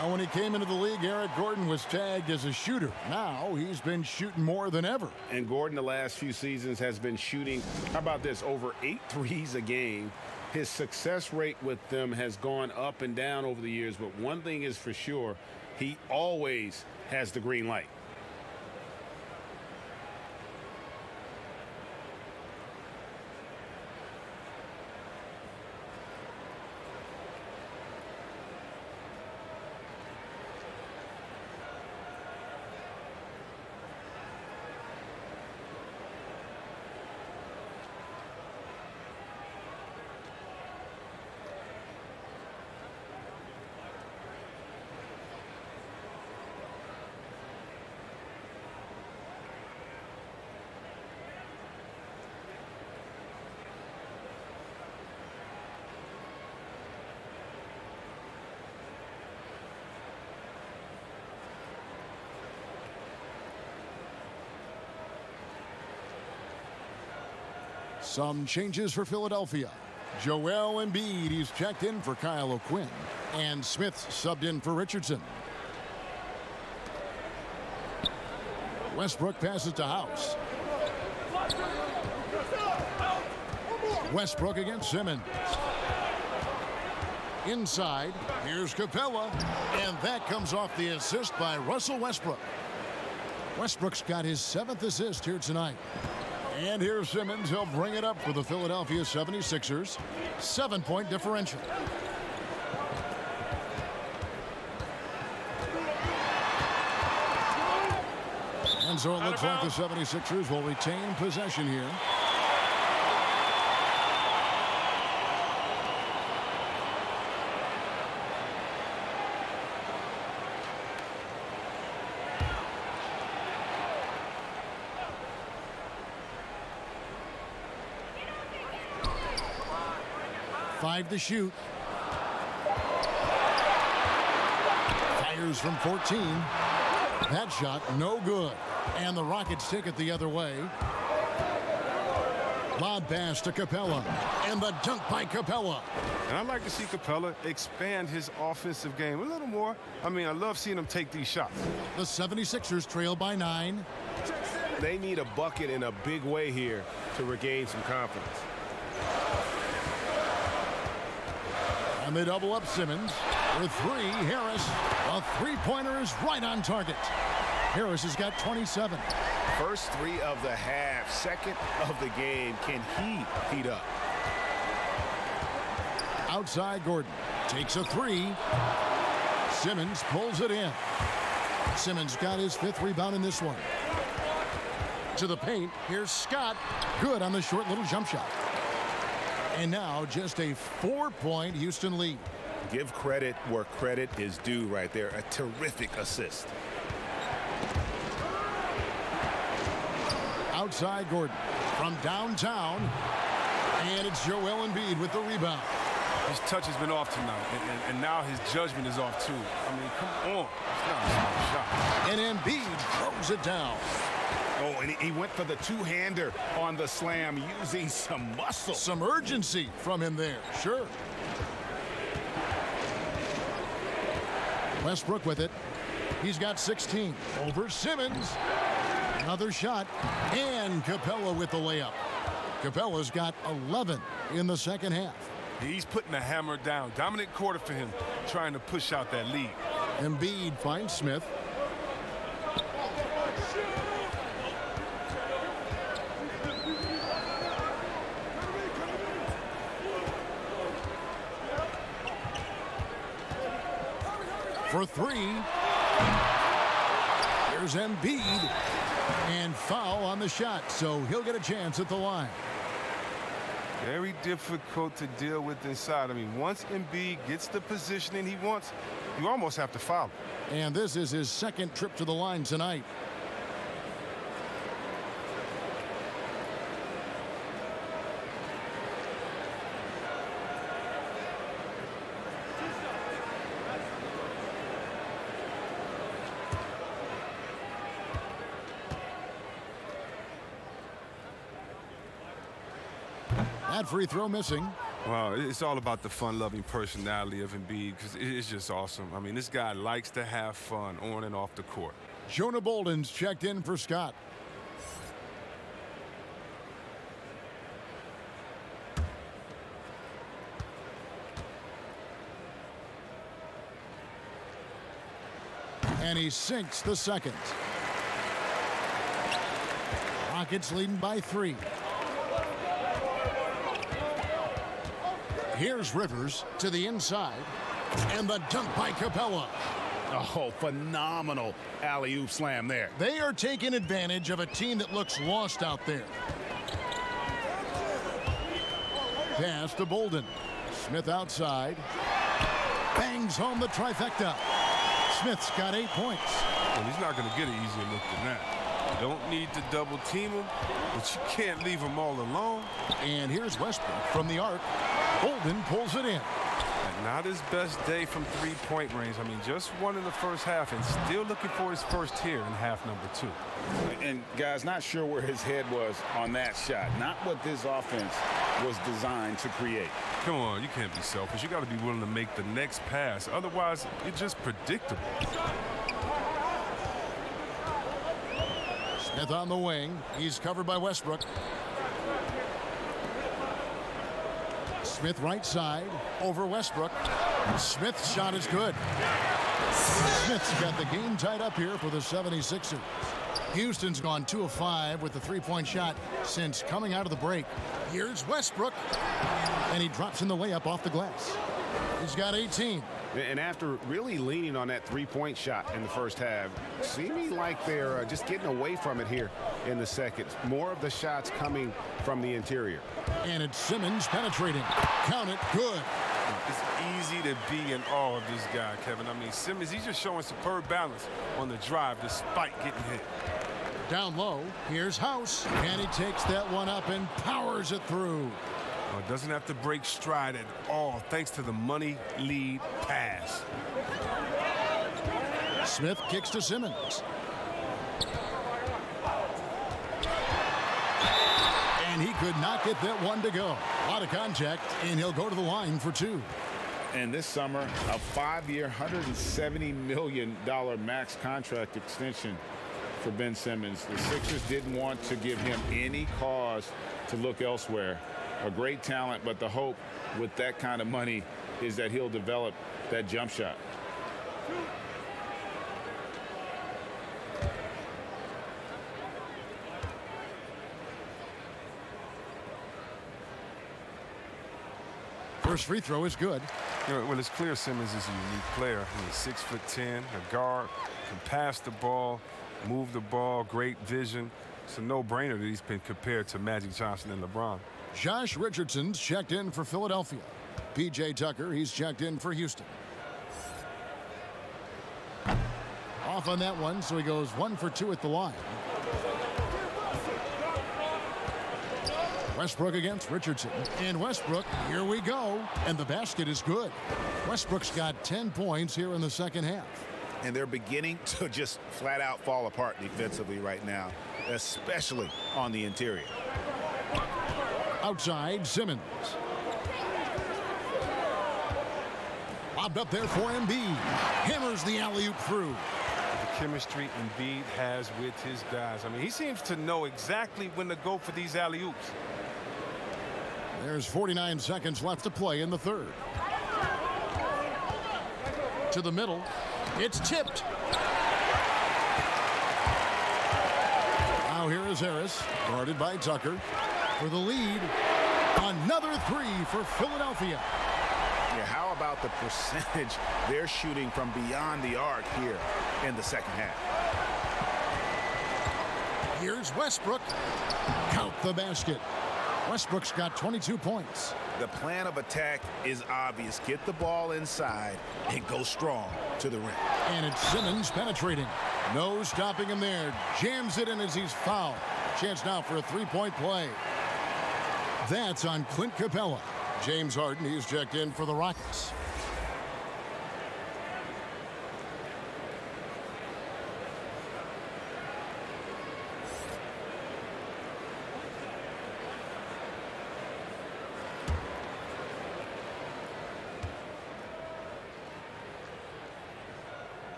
Now, when he came into the league, Eric Gordon was tagged as a shooter. Now he's been shooting more than ever. And Gordon the last few seasons has been shooting, how about this, over 8 threes a game. His success rate with them has gone up and down over the years, but one thing is for sure, he always has the green light. Some changes for Philadelphia. Joel Embiid, he's checked in for Kyle O'Quinn. And Smith subbed in for Richardson. Westbrook passes to House. Westbrook against Simmons. Inside, here's Capella. And that comes off the assist by Russell Westbrook. Westbrook's got his 7th assist here tonight. And here's Simmons. He'll bring it up for the Philadelphia 76ers. 7-point differential. And so it looks like the 76ers will retain possession here. Five to shoot. Fires from 14. That shot no good. And the Rockets take it the other way. Lob pass to Capella. And the dunk by Capella. And I'd like to see Capella expand his offensive game a little more. I mean, I love seeing him take these shots. The 76ers trail by 9. They need a bucket in a big way here to regain some confidence. And they double up Simmons. With 3, Harris. A three-pointer is right on target. Harris has got 27. First 3 of the half, second of the game. Can he heat up? Outside Gordon. Takes a 3. Simmons pulls it in. Simmons got his 5th rebound in this one. To the paint. Here's Scott. Good on the short little jump shot. And now just a 4-point Houston lead. Give credit where credit is due right there. A terrific assist. Outside Gordon from downtown. And it's Joel Embiid with the rebound. His touch has been off tonight, and now his judgment is off too. I mean, come on. It's not a small shot. And Embiid throws it down. Oh, and he went for the two-hander on the slam using some muscle. Some urgency from him there, sure. Westbrook with it. He's got 16. Over Simmons. Another shot. And Capella with the layup. Capella's got 11 in the second half. He's putting the hammer down. Dominant quarter for him, trying to push out that lead. Embiid finds Smith. For three. Here's Embiid. And foul on the shot, so he'll get a chance at the line. Very difficult to deal with inside. I mean, once Embiid gets the positioning he wants, you almost have to foul him. And this is his second trip to the line tonight. That free throw missing. Well, it's all about the fun-loving personality of Embiid because it's just awesome. I mean, this guy likes to have fun on and off the court. Jonah Bolden's checked in for Scott. And he sinks the second. Rockets leading by 3. Here's Rivers to the inside. And the dunk by Capella. Oh, phenomenal alley-oop slam there. They are taking advantage of a team that looks lost out there. Pass to Bolden. Smith outside. Bangs home the trifecta. Smith's got 8 points. Well, he's not going to get an easier look than that. You don't need to double team him, but you can't leave him all alone. And here's Westbrook from the arc. Bolden pulls it in. And not his best day from three-point range. I mean, just one in the first half and still looking for his first here in half number 2. And, guys, not sure where his head was on that shot. Not what this offense was designed to create. Come on, you can't be selfish. You got to be willing to make the next pass. Otherwise, it's just predictable. Smith on the wing. He's covered by Westbrook. Smith right side over Westbrook. Smith's shot is good. Smith's got the game tied up here for the 76ers. Houston's gone 2 of 5 with the three-point shot since coming out of the break. Here's Westbrook. And he drops in the layup off the glass. He's got 18. And after really leaning on that three-point shot in the first half, seeming like they're just getting away from it here in the second. More of the shots coming from the interior. And it's Simmons penetrating. Count it. Good. It's easy to be in awe of this guy, Kevin. I mean, Simmons, he's just showing superb balance on the drive despite getting hit. Down low, here's House. And he takes that one up and powers it through. Oh, doesn't have to break stride at all thanks to the money lead pass. Smith kicks to Simmons. And he could not get that one to go. A lot of contact, and he'll go to the line for 2. And this summer, a 5-year, $170 million max contract extension for Ben Simmons. The Sixers didn't want to give him any cause to look elsewhere. A great talent, but the hope with that kind of money is that he'll develop that jump shot. First free throw is good. You know, well, it's clear Simmons is a unique player. He's 6'10", a guard, can pass the ball, move the ball, great vision. It's a no-brainer that he's been compared to Magic Johnson and LeBron. Josh Richardson's checked in for Philadelphia. P.J. Tucker, he's checked in for Houston. Off on that one, so he goes 1 for 2 at the line. Westbrook against Richardson. And Westbrook, here we go. And the basket is good. Westbrook's got 10 points here in the second half. And they're beginning to just flat out fall apart defensively right now, especially on the interior. Outside, Simmons. Lobbed up there for Embiid. Hammers the alley-oop through. The chemistry Embiid has with his guys. I mean, he seems to know exactly when to go for these alley-oops. There's 49 seconds left to play in the third. To the middle. It's tipped. Now here is Harris, guarded by Tucker. For the lead, another three for Philadelphia. Yeah, how about the percentage they're shooting from beyond the arc here in the second half? Here's Westbrook. Count the basket. Westbrook's got 22 points. The plan of attack is obvious. Get the ball inside and go strong to the rim. And it's Simmons penetrating. No stopping him there. Jams it in as he's fouled. Chance now for a three-point play. That's on Clint Capella. James Harden, he's checked in for the Rockets.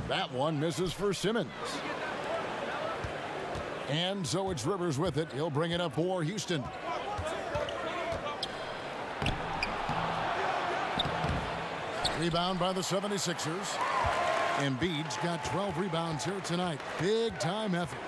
That one misses for Simmons. And so it's Rivers with it. He'll bring it up for Houston. Rebound by the 76ers. Embiid's got 12 rebounds here tonight. Big time effort.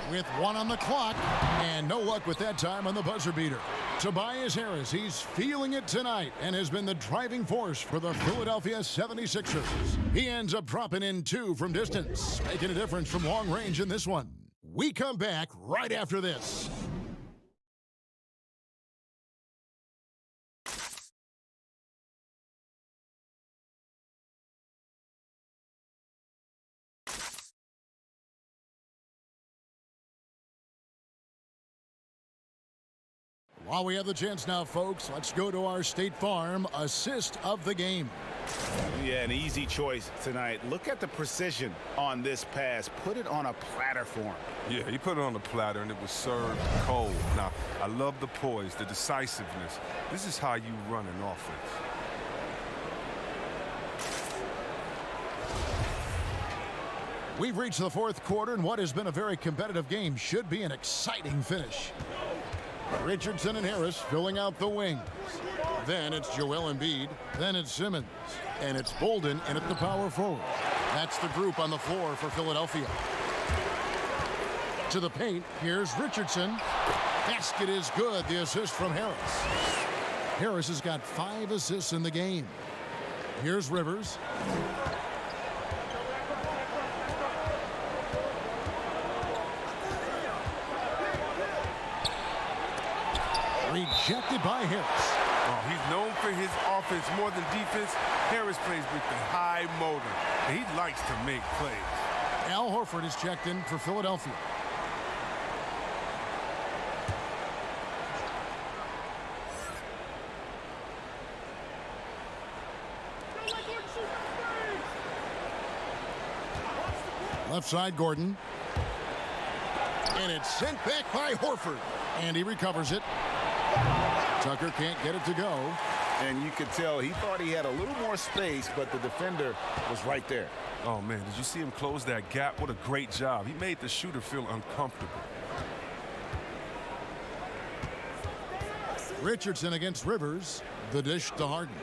With one on the clock, and no luck with that time on the buzzer beater. Tobias Harris, he's feeling it tonight and has been the driving force for the Philadelphia 76ers. He ends up dropping in two from distance, making a difference from long range in this one. We come back right after this. While we have the chance now, folks, let's go to our State Farm assist of the game. Yeah, an easy choice tonight. Look at the precision on this pass. Put it on a platter for him. Yeah, he put it on the platter, and it was served cold. Now, I love the poise, the decisiveness. This is how you run an offense. We've reached the fourth quarter, and what has been a very competitive game should be an exciting finish. Richardson and Harris filling out the wings. Then it's Joel Embiid. Then it's Simmons. And it's Bolden in at the power forward. That's the group on the floor for Philadelphia. To the paint, here's Richardson. Basket is good. The assist from Harris. Harris has got 5 assists in the game. Here's Rivers. Rejected by Harris. Oh, he's known for his offense more than defense. Harris plays with the high motor. He likes to make plays. Al Horford is checked in for Philadelphia. Left side, Gordon. And it's sent back by Horford. And he recovers it. Tucker can't get it to go. And you could tell he thought he had a little more space, but the defender was right there. Oh, man, did you see him close that gap? What a great job. He made the shooter feel uncomfortable. Richardson against Rivers. The dish to Harden.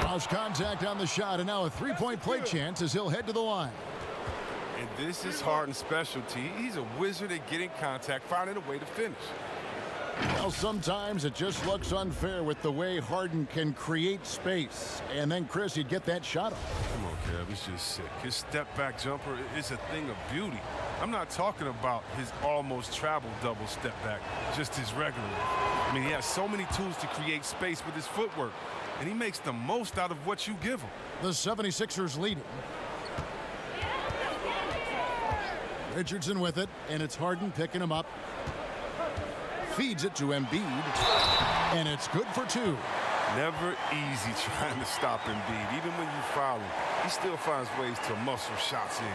Draws contact on the shot, and now a three-point play chance as he'll head to the line. And this is Harden's specialty. He's a wizard at getting contact, finding a way to finish. Well, sometimes it just looks unfair with the way Harden can create space. And then, Chris, he'd get that shot off. Come on, Kev, it's just sick. His step-back jumper is a thing of beauty. I'm not talking about his almost travel double step-back, just his regular one. I mean, he has so many tools to create space with his footwork, and he makes the most out of what you give him. The 76ers leading. Richardson with it, and it's Harden picking him up. Feeds it to Embiid, and it's good for two. Never easy trying to stop Embiid. Even when you foul him, he still finds ways to muscle shots in.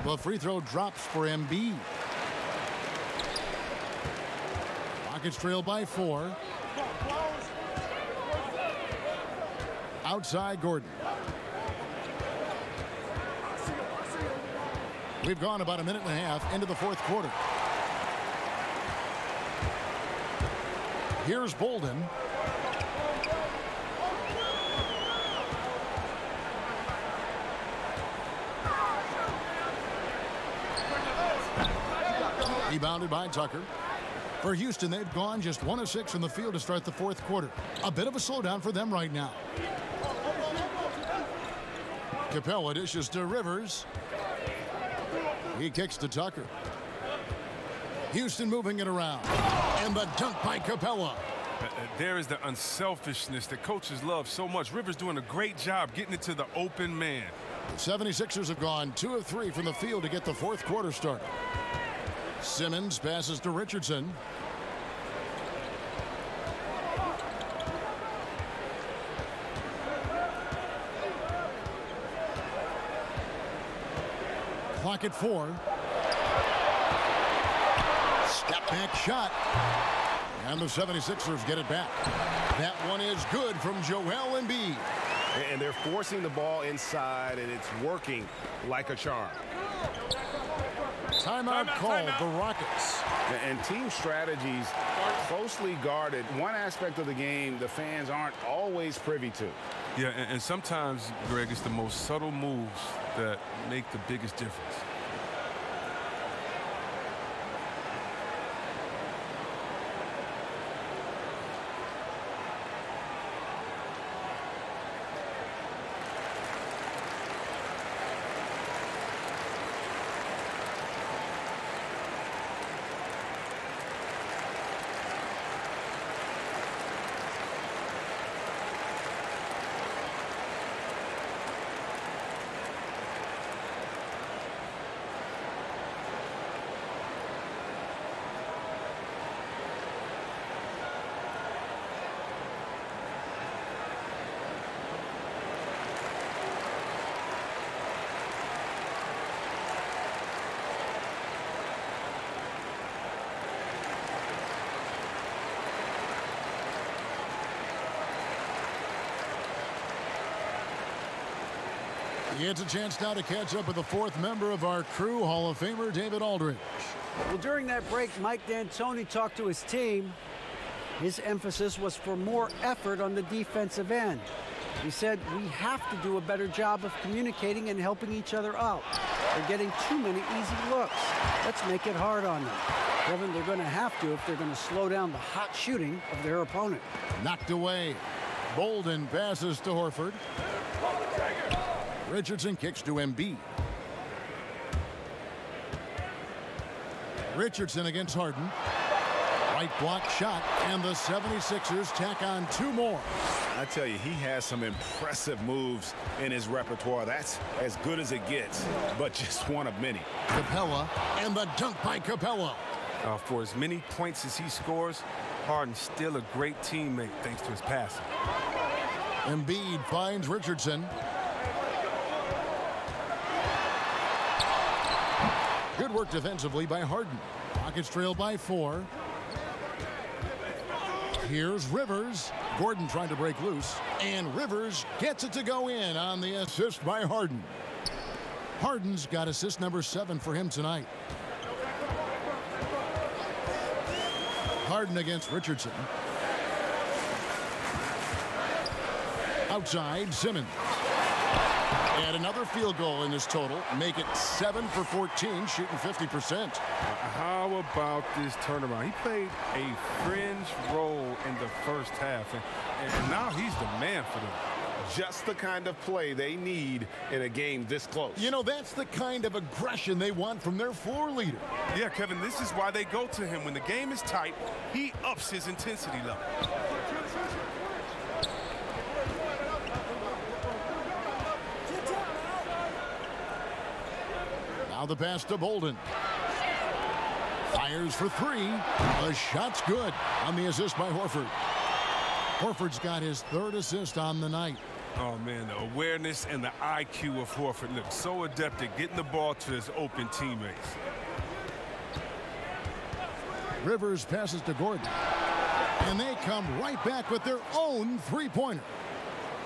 The free throw drops for Embiid. Rockets trail by 4. Outside Gordon. We've gone about a minute and a half into the fourth quarter. Here's Bolden. Rebounded by Tucker. For Houston, they've gone just 1 of 6 from the field to start the fourth quarter. A bit of a slowdown for them right now. Capella dishes to Rivers. He kicks to Tucker. Houston moving it around. And the dunk by Capella. There is the unselfishness that coaches love so much. Rivers doing a great job getting it to the open man. The 76ers have gone 2 of 3 from the field to get the fourth quarter started. Simmons passes to Richardson. Clock at 4. Step back shot. And the 76ers get it back. That one is good from Joel Embiid. And they're forcing the ball inside, and it's working like a charm. Timeout called, the Rockets. And team strategies are closely guarded. One aspect of the game the fans aren't always privy to. Yeah, and sometimes, Greg, it's the most subtle moves that make the biggest difference. He gets a chance now to catch up with the fourth member of our crew, Hall of Famer David Aldridge. Well, during that break, Mike D'Antoni talked to his team. His emphasis was for more effort on the defensive end. He said, we have to do a better job of communicating and helping each other out. They're getting too many easy looks. Let's make it hard on them. Kevin, they're going to have to if they're going to slow down the hot shooting of their opponent. Knocked away. Bolden passes to Horford. Richardson kicks to Embiid. Richardson against Harden. Right block shot, and the 76ers tack on 2 more. I tell you, he has some impressive moves in his repertoire. That's as good as it gets, but just one of many. Capella, and the dunk by Capella. For as many points as he scores, Harden's still a great teammate thanks to his passing. Embiid finds Richardson. Good work defensively by Harden. Rockets trail by 4. Here's Rivers. Gordon trying to break loose. And Rivers gets it to go in on the assist by Harden. Harden's got assist number 7 for him tonight. Harden against Richardson. Outside, Simmons. And another field goal in this total. Make it 7 for 14, shooting 50%. How about this turnaround? He played a fringe role in the first half, and now he's the man for them. Just the kind of play they need in a game this close. You know, that's the kind of aggression they want from their floor leader. Yeah, Kevin, this is why they go to him. When the game is tight, he ups his intensity level. Now the pass to Bolden. Fires for three. The shot's good on the assist by Horford. Horford's got his third assist on the night. Oh, man, the awareness and the IQ of Horford looks so adept at getting the ball to his open teammates. Rivers passes to Gordon. And they come right back with their own three-pointer.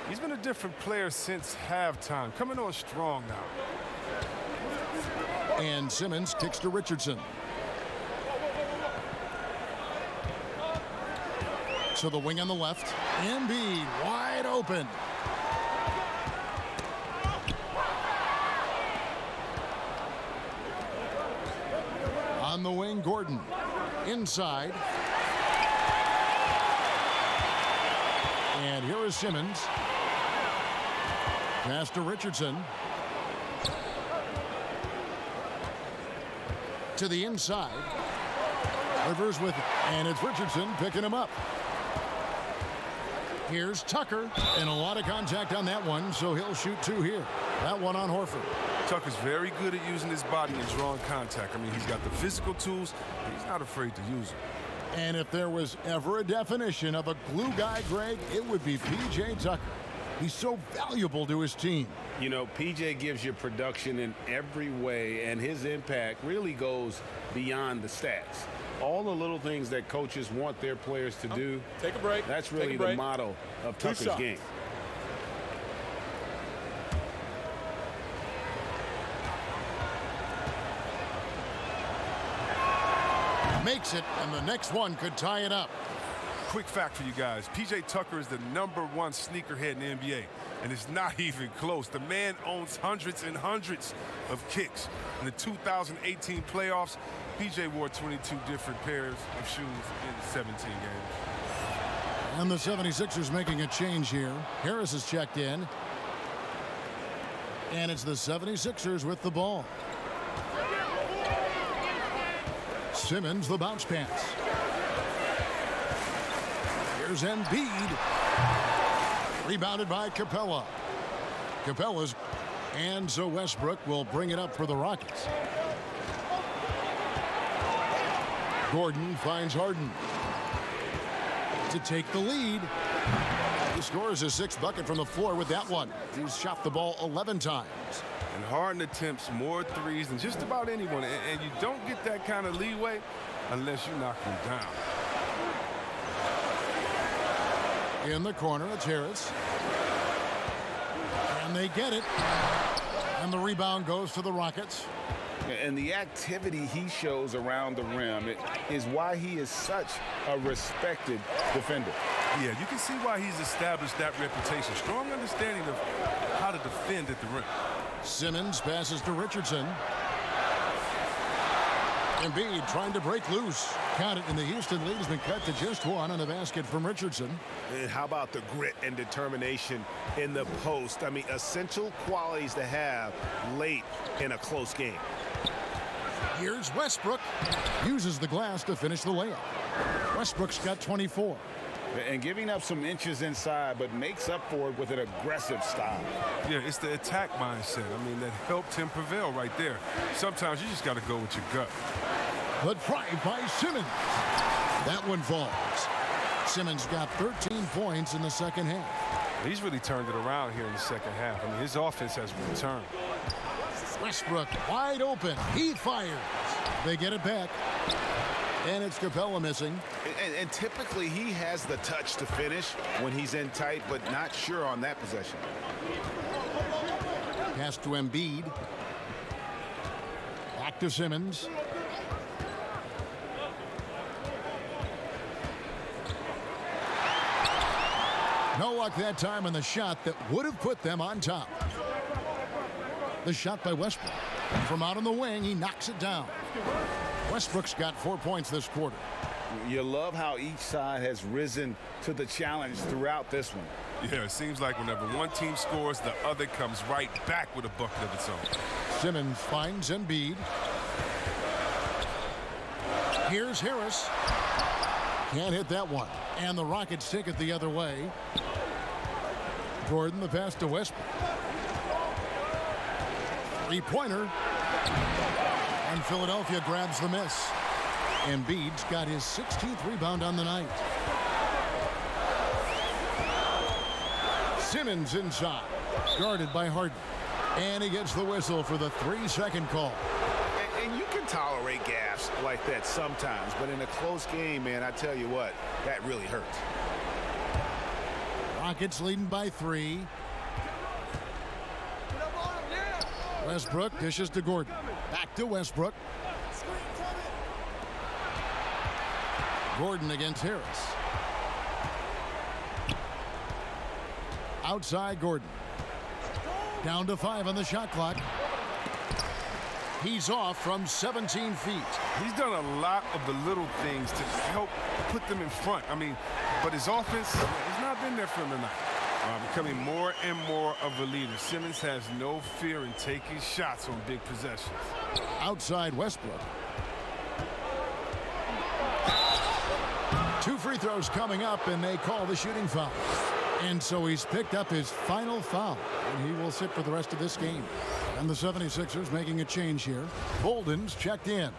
He's been a different player since halftime, coming on strong now. And Simmons kicks to Richardson. So the wing on the left. Embiid wide open. On the wing, Gordon. Inside. And here is Simmons. Pass to Richardson. To the inside. Rivers with, and it's Richardson picking him up. Here's Tucker, and a lot of contact on that one, so he'll shoot two here. That one on Horford. Tucker's very good at using his body and drawing contact. I mean, he's got the physical tools. He's not afraid to use them. And if there was ever a definition of a glue guy, Greg, it would be P.J. Tucker. He's so valuable to his team. You know, P.J. gives you production in every way, and his impact really goes beyond the stats. All the little things that coaches want their players to do. Take a break. That's really the motto of Tucker's game. Makes it, and the next one could tie it up. Quick fact for you guys. P.J. Tucker is the #1 sneakerhead in the NBA, and it's not even close. The man owns hundreds and hundreds of kicks. In the 2018 playoffs, P.J. wore 22 different pairs of shoes in 17 games. And the 76ers making a change here. Harris is checked in. And it's the 76ers with the ball. Simmons, the bounce pass. Here's Embiid. Rebounded by Capella. Capella's, and so Westbrook will bring it up for the Rockets. Gordon finds Harden to take the lead. He scores his sixth bucket from the floor with that one. He's shot the ball 11 times. And Harden attempts more threes than just about anyone. And you don't get that kind of leeway unless you knock him down. In the corner, it's Harris. And they get it. And the rebound goes to the Rockets. And the activity he shows around the rim is why he is such a respected defender. Yeah, you can see why he's established that reputation. Strong understanding of how to defend at the rim. Simmons passes to Richardson. Embiid trying to break loose. Count it, and the Houston lead has been cut to just one on the basket from Richardson. And how about the grit and determination in the post? I mean, essential qualities to have late in a close game. Here's Westbrook. Uses the glass to finish the layup. Westbrook's got 24. And giving up some inches inside, but makes up for it with an aggressive style. Yeah, it's the attack mindset. I mean, that helped him prevail right there. Sometimes you just got to go with your gut. The drive by Simmons. That one falls. Simmons got 13 points in the second half. He's really turned it around here in the second half. I mean, his offense has returned. Westbrook wide open. He fires. They get it back. And it's Capella missing. And typically he has the touch to finish when he's in tight, but not sure on that possession. Pass to Embiid. Back to Simmons. No luck that time on the shot that would have put them on top. The shot by Westbrook. From out on the wing, he knocks it down. Westbrook's got 4 points this quarter. You love how each side has risen to the challenge throughout this one. Yeah, it seems like whenever one team scores, the other comes right back with a bucket of its own. Simmons finds Embiid. Here's Harris. Can't hit that one. And the Rockets take it the other way. Gordon, the pass to Westbrook. Three-pointer. And Philadelphia grabs the miss. Embiid's got his 16th rebound on the night. Simmons inside. Guarded by Harden. And he gets the whistle for the 3-second call. And you can tolerate gaffes like that sometimes, but in a close game, man, I tell you what, that really hurts. Rockets leading by 3. Westbrook dishes to Gordon. Back to Westbrook. Gordon against Harris. Outside Gordon. Down to 5 on the shot clock. He's off from 17 feet. He's done a lot of the little things to help put them in front. But his offense has not been there for him tonight. Becoming more and more of a leader. Simmons has no fear in taking shots on big possessions. Outside Westbrook. 2 free throws coming up, and they call the shooting foul. And so he's picked up his final foul, and he will sit for the rest of this game. And the 76ers making a change here. Bolden's checked in.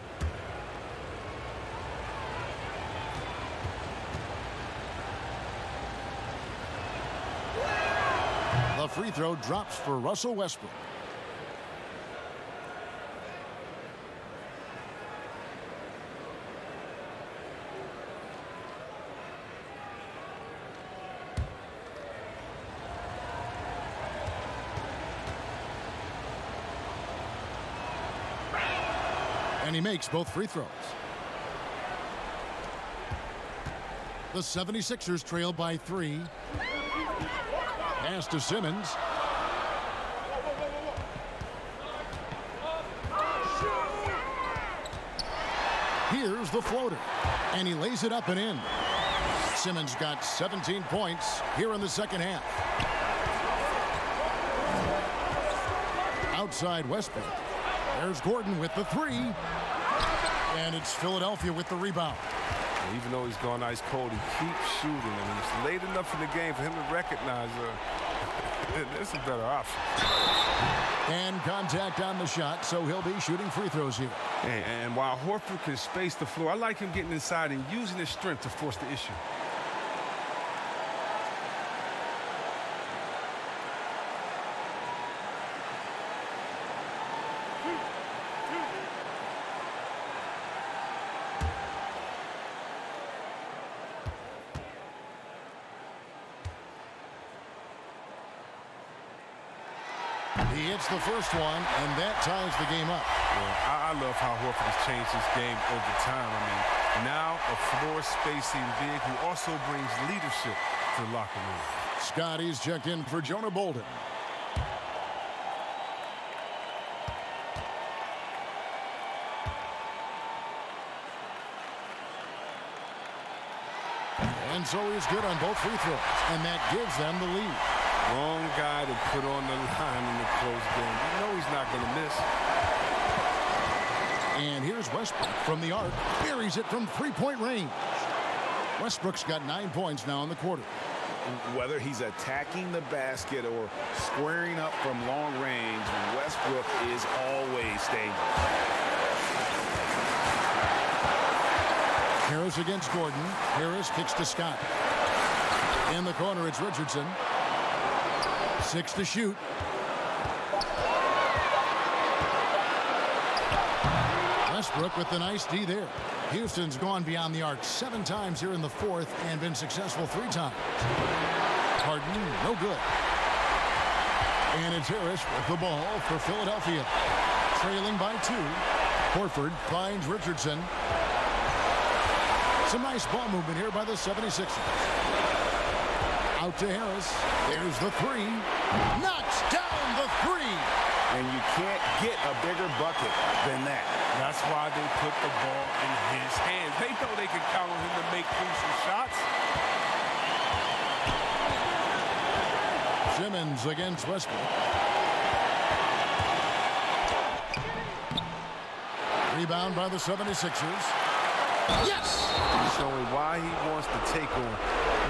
The free throw drops for Russell Westbrook. And he makes both free throws. The 76ers trail by 3. Pass to Simmons. Here's the floater. And he lays it up and in. Simmons got 17 points here in the second half. Outside Westbrook. There's Gordon with the 3. And it's Philadelphia with the rebound. Even though he's gone ice cold, he keeps shooting. It's late enough in the game for him to recognize there's a better option. And contact on the shot, so he'll be shooting free throws here. And while Horford can space the floor, I like him getting inside and using his strength to force the issue. He hits the first one, and that ties the game up. Yeah, I love how Horford has changed his game over time. Now a floor-spacing big who also brings leadership to the locker room. Scotty's checked in for Jonah Bolden. And so he's good on both free throws, and that gives them the lead. Wrong guy to put on the line in the close game. You know he's not going to miss. And here's Westbrook from the arc. Buries it from three-point range. Westbrook's got 9 points now in the quarter. Whether he's attacking the basket or squaring up from long range, Westbrook is always dangerous. Harris against Gordon. Harris kicks to Scott. In the corner, it's Richardson. 6 to shoot. Westbrook with the nice D there. Houston's gone beyond the arc 7 times here in the fourth and been successful 3 times. Harden, no good. And it's Harris with the ball for Philadelphia. Trailing by 2. Horford finds Richardson. Some nice ball movement here by the 76ers. Out to Harris. There's the 3. Knocks down the 3. And you can't get a bigger bucket than that. That's why they put the ball in his hands. They know they can count on him to make crucial shots. Simmons against Westbrook. Rebound by the 76ers. Yes! Showing why he wants to take on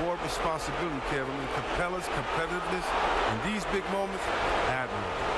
more responsibility, Kevin. I mean, Capella's competitiveness in these big moments, admirable.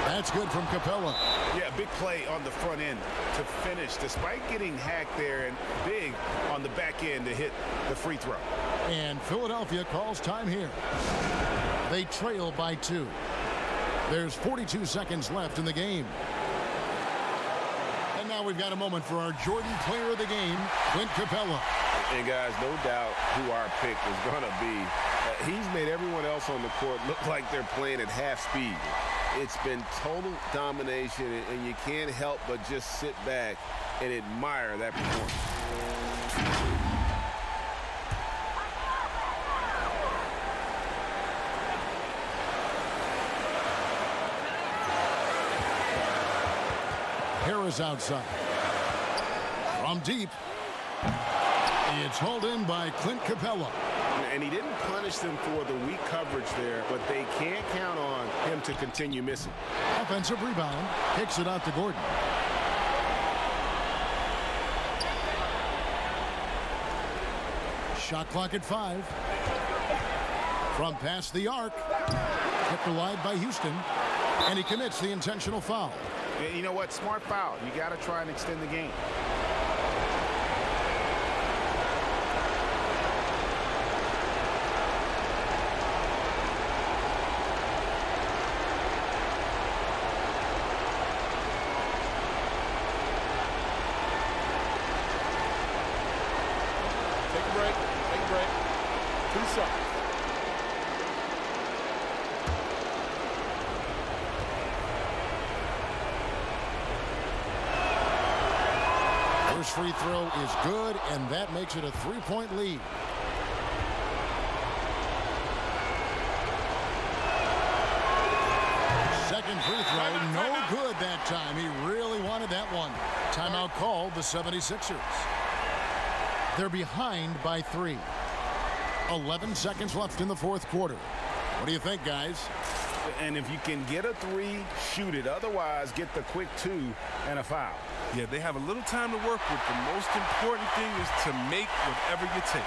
That's good from Capella. Yeah, big play on the front end to finish, despite getting hacked there, and big on the back end to hit the free throw. And Philadelphia calls time here. They trail by 2. There's 42 seconds left in the game. And now we've got a moment for our Jordan player of the game, Clint Capella. And guys, no doubt who our pick is going to be. He's made everyone else on the court look like they're playing at half speed. It's been total domination, and you can't help but just sit back and admire that performance. Harris outside. From deep. It's hauled in by Clint Capella. And he didn't punish them for the weak coverage there, but they can't count on him to continue missing. Offensive rebound. Kicks it out to Gordon. Shot clock at 5. From past the arc. Kept alive by Houston. And he commits the intentional foul. You know what? Smart foul. You got to try and extend the game. Take a break. Take a break. 2 shots. First free throw is good, and that makes it a 3-point lead. Second free throw, no good that time. He really wanted that one. Timeout called the 76ers. They're behind by 3. 11 seconds left in the fourth quarter. What do you think, guys? And if you can get a 3, shoot it. Otherwise, get the quick 2 and a foul. Yeah, they have a little time to work with. The most important thing is to make whatever you take.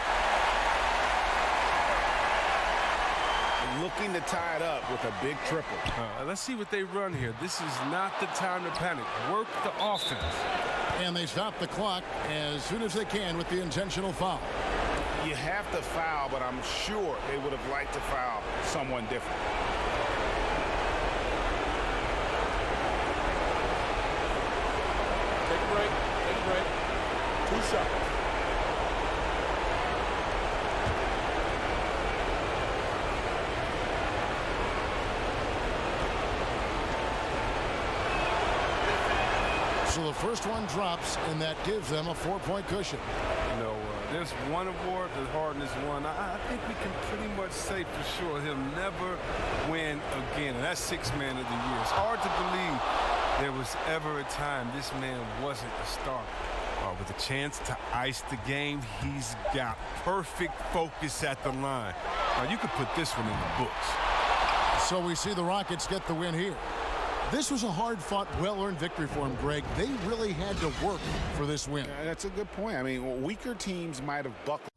Looking to tie it up with a big triple. Let's see what they run here. This is not the time to panic. Work the offense. And they stop the clock as soon as they can with the intentional foul. You have to foul, but I'm sure they would have liked to foul someone different. Take a break. Take a break. 2 shots. So the first one drops, and that gives them a 4-point cushion. You know, there's one award that Harden has won. I think we can pretty much say for sure he'll never win again, and that's 6th man of the year. It's hard to believe there was ever a time this man wasn't a star. With a chance to ice the game, he's got perfect focus at the line. Now, you could put this one in the books. So we see the Rockets get the win here. This was a hard-fought, well-earned victory for them, Greg. They really had to work for this win. That's a good point. I mean, weaker teams might have buckled.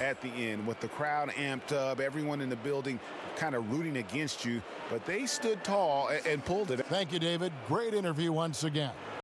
at the end with the crowd amped up, everyone in the building kind of rooting against you, but they stood tall and pulled it. Thank you, David. Great interview once again.